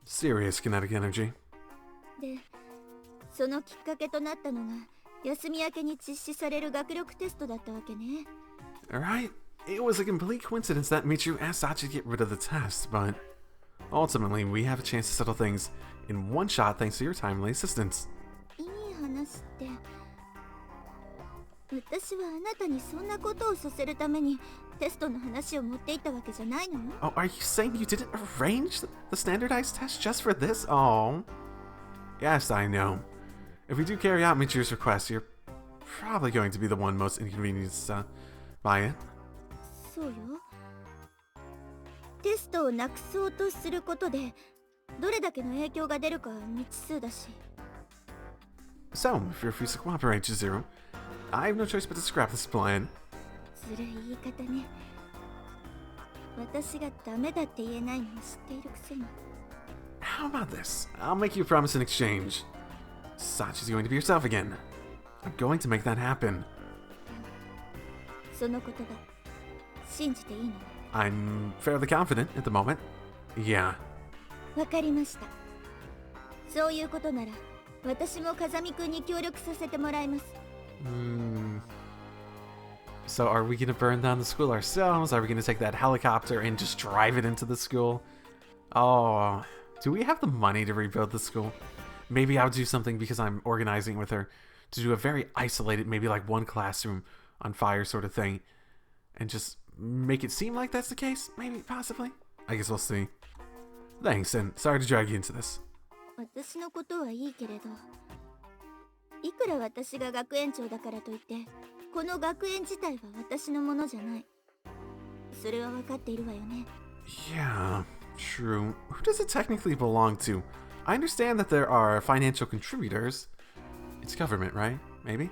serious kinetic energy. でそのきっかけとなったのが休み明けに実施される学力テストだったわけね。 Alright, it was a complete coincidence that Michiru asked Sachi to get rid of the test, but ultimately we have a chance to settle things in one shot thanks to your timely assistance. いい話って私はあなたにそんなことをさせるためにテストの話を持っていったわけじゃないのよ。 Oh, are you saying you didn't arrange the standardized test just for this? Oh. Yes, I know. If we do carry out Michiru's request, you're probably going to be the one most inconvenienced by it. そうよ。テストをなくそうとすることでどれだけの影響が出るかは未知数だし。 So, if you refuse to cooperate, Chizuru, I have no choice but to scrap this plan. ずるい言い方ね。私がダメだって言えないのを知っているくせに。 How about this? I'll make you a promise in exchange. Sachi's going to be yourself again. I'm going to make that happen. その言葉信じていいの？ I'm fairly confident at the moment. Yeah. わかりました。そういうことなら私も風見くんに協力させてもらいます。 So are we gonna burn down the school ourselves? Are we gonna take that helicopter and just drive it into the school? Oh, do we have the money to rebuild the school? Maybe I'll do something because I'm organizing with her to do a very isolated, maybe like one classroom on fire sort of thing, and just make it seem like that's the case? Maybe, possibly? I guess we'll see. Thanks, and sorry to drag you into this. 私のことはいいけれど、いくら私が学園長だからといってこの学園自体は私のものじゃない。それは分かっているわよね。 Yeah, true. Who does it technically belong to? I understand that there are financial contributors. It's government, right? Maybe?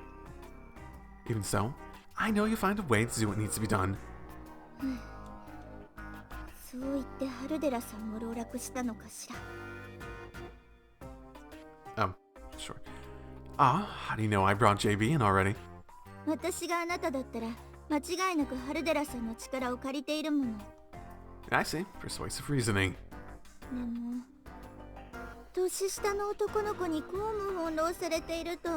Even so, I know you'll find a way to do what needs to be done. そう言ってハルデラさんも籠絡したのかしら。 Oh, sure. Ah, how do you know I brought JB in already? 私があなただったら間違いなくハルデラさんの力を借りているもの。 I see. Persuasive reasoning. でも年下の男の子に公務を翻弄されていると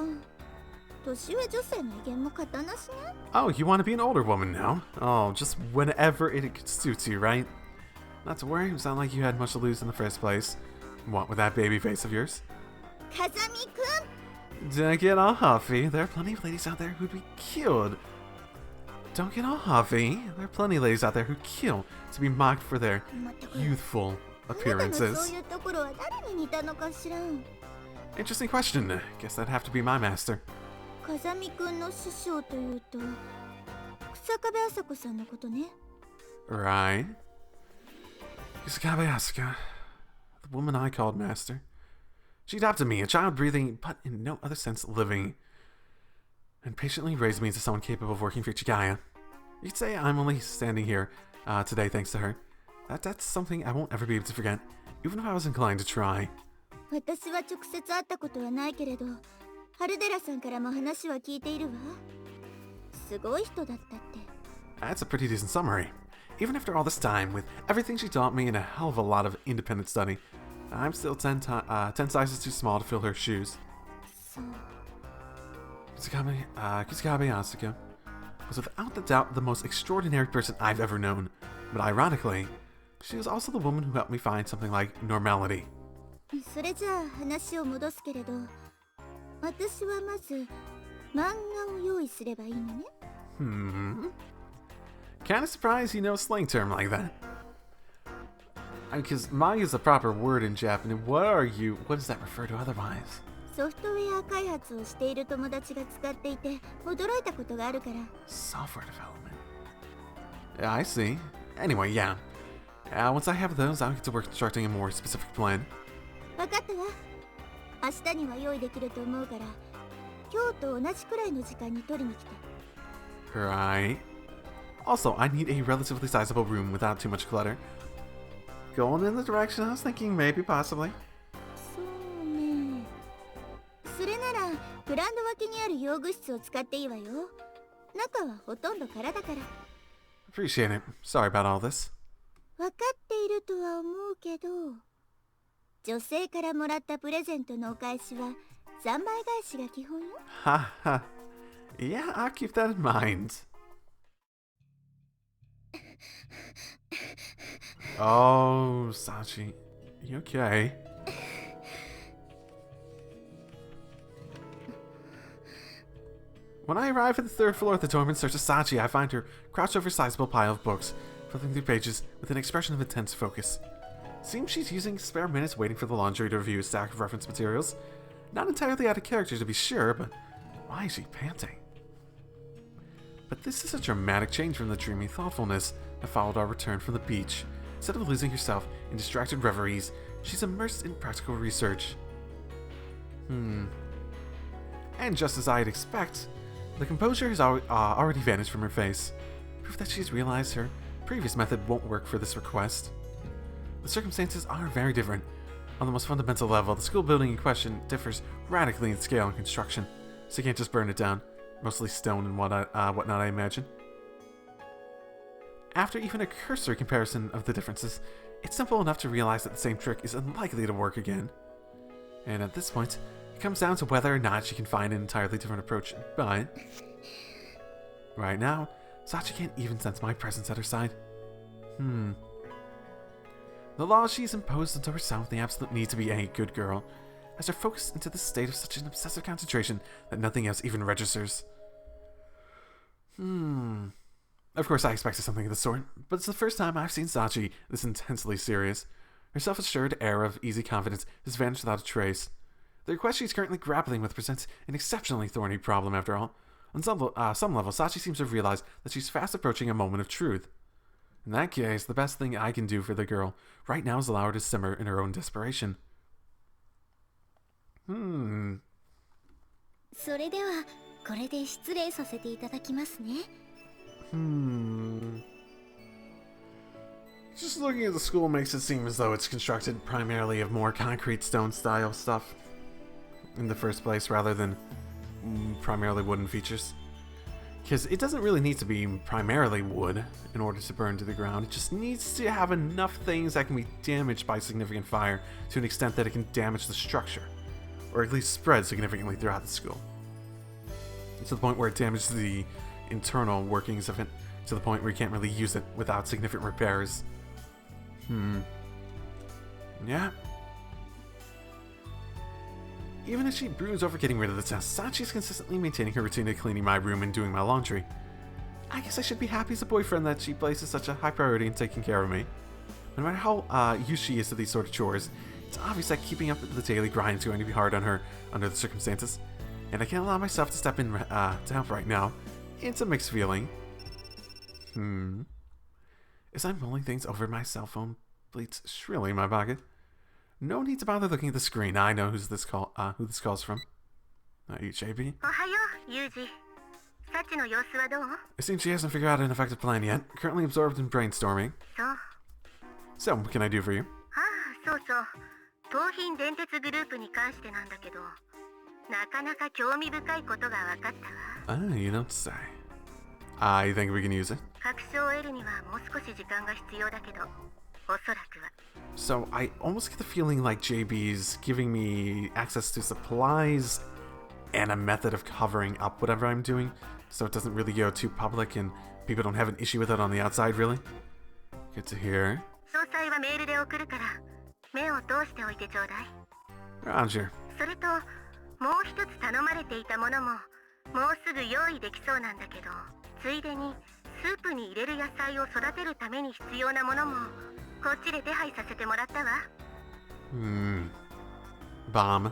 年上女性の威厳も型なしね。 Oh, you want to be an older woman now? Oh, just whenever it suits you, right? Not to worry, it sounded like you had much to lose in the first place. What with that baby face of yours? 風見くん Don't get all huffy. There are plenty of ladies out there who'd be killed. Don't get all huffy. There are plenty of ladies out there who kill to be mocked for their youthful あなたのそう appearances. いうところは誰に似たのかしら。 Interesting question. Guess that'd have to be my master. 風見くんの師匠というと草壁麻子さんのことね。 Right. Kazami Yuuji, the woman I called master. She adopted me, a child breathing, but in no other sense living, and patiently raised me into someone capable of working for Ichigaya. You could say I'm only standing here today thanks to her. That's something I won't ever be able to forget, even if I was inclined to try. 私は直接会ったことはないけれどハルデラさんからも話は聞いているわ。すごい人だったって。 That's a pretty decent summary. Even after all this time, with everything she taught me and a hell of a lot of independent study, I'm still 10 sizes too small to fill her shoes. そう。 Kazami Yuuji was without the doubt the most extraordinary person I've ever known, but ironically, she was also the woman who helped me find something like normality. それじゃあ話を戻すけれど私はまず漫画を用意すればいいのね。 Kinda surprised you know a slang term like that. Because manga is a proper word in Japanese. What does that refer to otherwise? ソフトウェア開発をしている友達が使っていて驚いたことがあるから。 Software development. Yeah, I see. Anyway, yeah. Once I have those, I'll get to work constructing a more specific plan. 分かったわ。明日には用意できると思うから、今日と同じくらいの時間に取りに来て。Right. Also, I need a relatively sizable room without too much clutter. Going in the direction I was thinking, maybe, possibly. そうね。それならグラウンド脇にある用具室を使っていいわよ。中はほとんど空だから。Appreciate it. Sorry about all this. 分かっているとは思うけど、女性からもらったプレゼントのお返しは3倍返しが基本よ。Haha. Yeah, I'll keep that in mind. Oh, Sachi. You okay? When I arrive at the third floor of the dorm in search of Sachi, I find her crouched over a sizable pile of books, flipping through pages with an expression of intense focus. Seems she's using spare minutes waiting for the laundry to review a stack of reference materials. Not entirely out of character to be sure, but why is she panting? But this is a dramatic change from the dreamy thoughtfulness that followed our return from the beach. Instead of losing herself in distracted reveries, she's immersed in practical research. And just as I'd expect, the composure has already vanished from her face. Proof that she's realized her previous method won't work for this request. The circumstances are very different. On the most fundamental level, the school building in question differs radically in scale and construction, so you can't just burn it down. Mostly stone and whatnot, I imagine. After even a cursory comparison of the differences, it's simple enough to realize that the same trick is unlikely to work again. And at this point, it comes down to whether or not she can find an entirely different approach, but right now, Sachi can't even sense my presence at her side. The laws she's imposed unto herself the absolute need to be a good girl has her focused into this state of such an obsessive concentration that nothing else even registers. Of course I expected something of the sort, but it's the first time I've seen Sachi this intensely serious. Her self-assured air of easy confidence has vanished without a trace. The request she's currently grappling with presents an exceptionally thorny problem after all. On some level, Sachi seems to have realized that she's fast approaching a moment of truth. In that case, the best thing I can do for the girl right now is allow her to simmer in her own desperation. それではこれで失礼させていただきますね。Just looking at the school makes it seem as though it's constructed primarily of more concrete stone style stuff in the first place rather than primarily wooden features. Because it doesn't really need to be primarily wood in order to burn to the ground. It just needs to have enough things that can be damaged by significant fire to an extent that it can damage the structure, or at least spread significantly throughout the school. To the point where it damages the internal workings of it, to the point where you can't really use it without significant repairs. Yeah. Even if she brews over getting rid of the test, Sachi's consistently maintaining her routine of cleaning my room and doing my laundry. I guess I should be happy as a boyfriend that she places such a high priority in taking care of me. No matter how used she is to these sort of chores, it's obvious that keeping up with the daily grind is going to be hard on her under the circumstances, and I can't allow myself to step in to help right now. It's a mixed feeling. As I'm mulling things over, my cell phone bleats shrilly in my pocket. No need to bother looking at the screen. I know who this call's from. You, JB? おはよう、ユージ。サチの様子はどう？ It seems she hasn't figured out an effective plan yet. Currently absorbed in brainstorming. そう。So, what can I do for you? そうそう。東浜電鉄グループに関してなんだけど、なかなか興味深いことが分かったわ。You don't say. I think we can use it. 確証を得るにはもう少し時間が必要だけど、おそらくは。So, I almost get the feeling like JB's giving me access to supplies and a method of covering up whatever I'm doing, so it doesn't really go too public and people don't have an issue with it on the outside, really. Good to hear. 詳細はメールで送るから、目を通しておいてちょうだい。Roger. それと、もう一つ頼まれていたものも、もうすぐ用意できそうなんだけど、ついでにスープに入れる野菜を育てるために必要なものも、こっちで手配させてもらったわ。Bomb.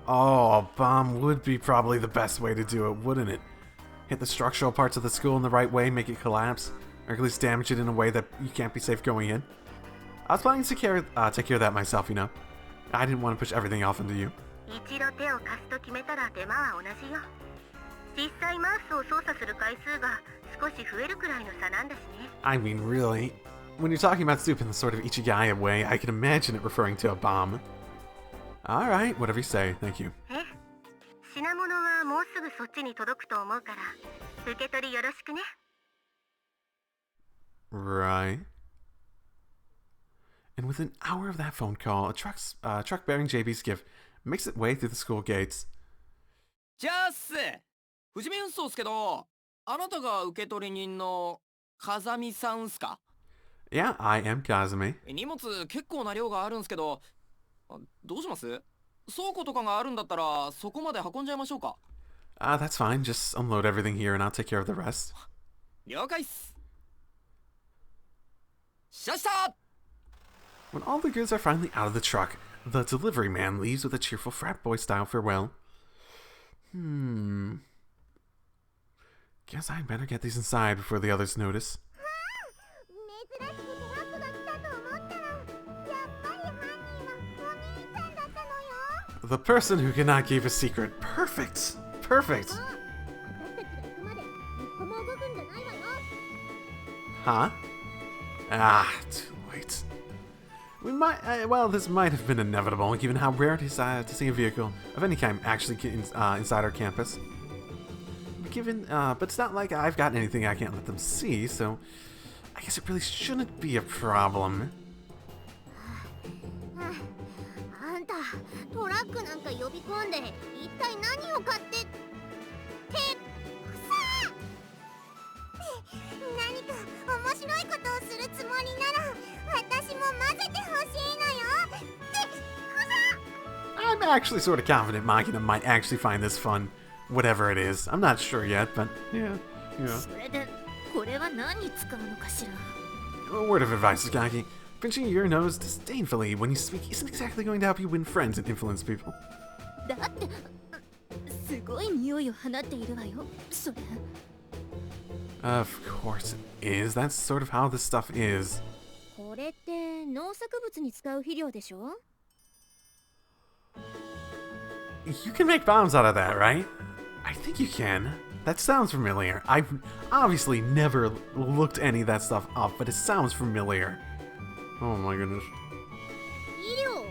Oh, bomb would be probably the best way to do it, wouldn't it? Hit the structural parts of the school in the right way, make it collapse, or at least damage it in a way that you can't be safe going in. I was planning to take care of that myself, you know. I didn't want to push everything off into you. 一度手を貸すと決めたら手間は同じよ。実際マウスを操作する回数が少し増えるくらいの差なんだしね。I mean, really? When you're talking about soup in the sort of Ichigaya way, I can imagine it referring to a bomb. Alright, whatever you say, thank you. え、品物はもうすぐそっちに届くと思うから受け取りよろしくね。Right. And within an hour of that phone call, a truck bearing JB's gift makes its way through the school gates. じゃあっす。富士見運送っすけど、あなたが受取人の風見さんっすか？ Yeah, I am Kazami. 荷物結構な量があるんすけど、どうします？倉庫とかがあるんだったらそこまで運んじゃいましょうか？ That's fine. Just unload everything here and I'll take care of the rest. 了解っす。しゃした！ When all the goods are finally out of the truck, the delivery man leaves with a cheerful frat boy style farewell. Guess I'd better get these inside before the others notice. 珍しくトラックが来たと思ったらやっぱり犯人はお兄ちゃんだったのよ。 The person who cannot keep a secret. Perfect. Perfect. 私たちが行くまで一歩も動くんじゃないわよ。 Huh? Ah, too late. We might, well, this might have been inevitable, given how rare it is to see a vehicle of any kind actually get inside our campus. But it's not like I've got anything I can't let them see, so I guess it really shouldn't be a problem. あんたトラックなんか呼び込んで一体何を買ってってくさ何か面白いことをするつもりなら私も混ぜてほしいのよってくさ I'm actually sort of confident Makina might actually find this fun, whatever it is. I'm not sure yet, but yeah. それでこれは何に使うのかしら。 A word of advice, Sakaki. Pinching your nose disdainfully when you speak isn't exactly going to help you win friends and influence people. だってすごい匂いを放っているわよ。それ。 Of course it is. That's sort of how this stuff is. これって農作物に使う肥料でしょ？ You can make bombs out of that, right? I think you can. That sounds familiar. I've obviously never looked any of that stuff up, but it sounds familiar. Oh my goodness. 肥料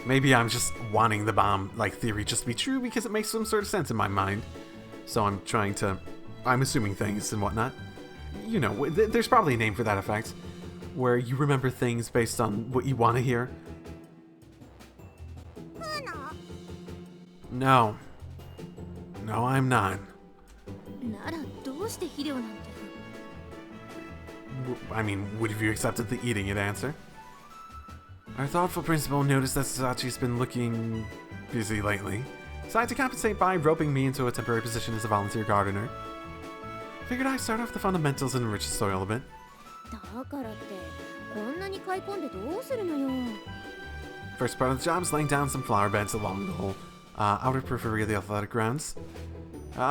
Maybe I'm just wanting the bomb, like, theory just to be true because it makes some sort of sense in my mind. So I'm assuming things and whatnot. You know, there's probably a name for that effect, where you remember things based on what you want to hear. 食うの No. No, I'm not. ならどうして肥料なんて。 I mean, would have you accepted the eating it answer? Our thoughtful principal noticed that Sachi's been looking busy lately. Decided to compensate by roping me into a temporary position as a volunteer gardener. Figured I'd start off the fundamentals and enrich the soil a bit. だからってこんなに買い込んでどうするのよ。 First part of the job is laying down some flower beds along the whole outer periphery of the athletic grounds.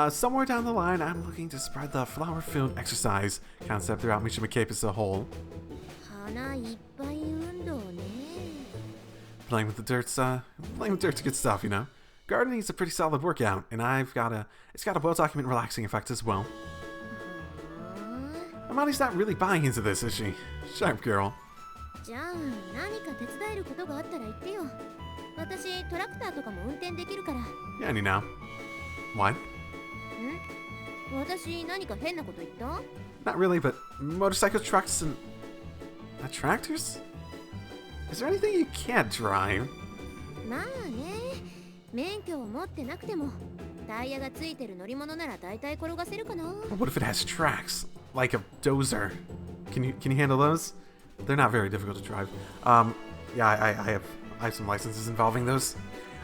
Somewhere down the line, I'm looking to spread the flower-filled exercise concept throughout Mishima Cape as a whole. 花いっぱい運動ね。 Playing with dirt's good stuff, you know. Gardening is a pretty solid workout, and it's got a well-documented relaxing effect as well. Amani's not really buying into this, is she? Sharp girl. じゃあ何か手伝えることがあったら言ってよ。私トラクターとかも運転できるから。 Yeah, you know. What? 私何か変なこと言った？ Not really, but motorcycle trucks and... tractors? Is there anything you can't drive? まあね、免許を持ってなくてもタイヤがついてる乗り物なら大体転がせるかな。 What if it has tracks? Like a dozer. Can you handle those? They're not very difficult to drive. Yeah, I have some licenses involving those.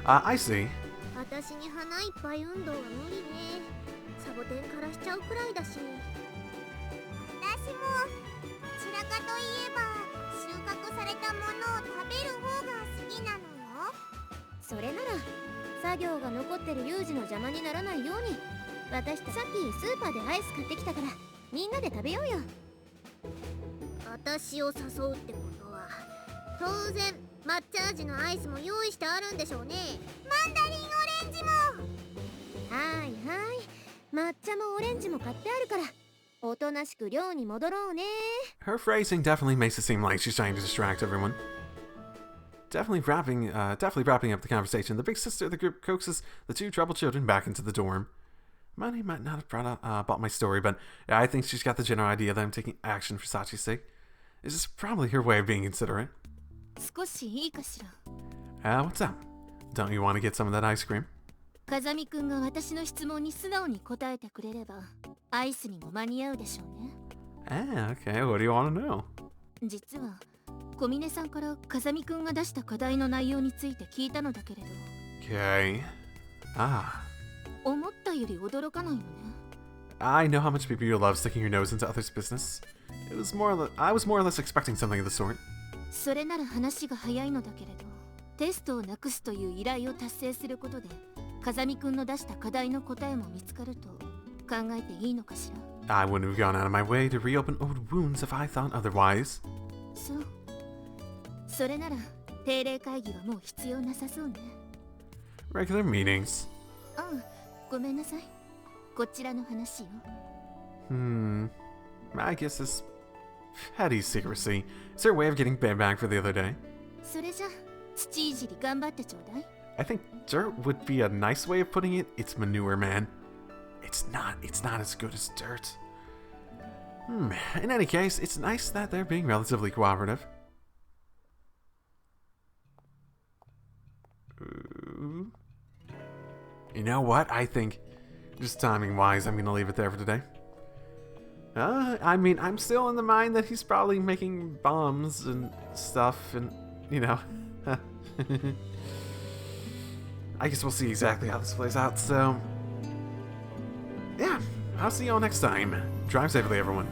I see. 私に花いっぱい運動は無理ね。サボテンからしちゃうくらいだし。私もどちらかといえば収穫されたものを食べる方が好きなのよ。それなら作業が残ってるユージの邪魔にならないように、私さっきスーパーでアイス買ってきたからみんなで食べようよ。私を誘うってことは当然抹茶味のアイスも用意してあるんでしょうね。マンダリンオレンジも。はいはい、抹茶もオレンジも買ってあるからおとなしく寮に戻ろうね。 Her phrasing definitely makes it seem like she's trying to distract everyone. Definitely wrapping up the conversation, the big sister of the group coaxes the two troubled children back into the dorm. Money might not have bought my story, but I think she's got the general idea that I'm taking action for Sachi's sake. This is probably her way of being considerate. 少しいいかしら。 What's up? Don't you want to get some of that ice cream? 風見くんが私の質問に素直に答えてくれればアイスにも間に合うでしょうね。Okay, what do you want to know? 実は小峰さんから風見くんが出した課題の内容について聞いたのだけれど。 Okay. 思ったより驚かないのね。 I know how much people you love sticking your nose into others' business. I was more or less expecting something of the sort. それなら話が早いのだけれど、テストをなくすという依頼を達成することで風見くんの出した課題の答えも見つかると考えていいのかしら。 I wouldn't have gone out of my way to reopen old wounds if I thought otherwise. そう。それなら定例会議はもう必要なさそうね。 Regular meetings. ごめんなさい。こちらの話よ。 I guess this petty secrecy is her way of getting payback for the other day. それじゃ土いじり頑張ってちょうだい。 I think dirt would be a nice way of putting it. It's manure, man. It's not as good as dirt. In any case, it's nice that they're being relatively cooperative. You know what? I think, just timing-wise, I'm gonna leave it there for today. I mean, I'm still in the mind that he's probably making bombs and stuff, and, you know. I guess we'll see exactly how this plays out, so... yeah, I'll see y'all next time. Drive safely, everyone.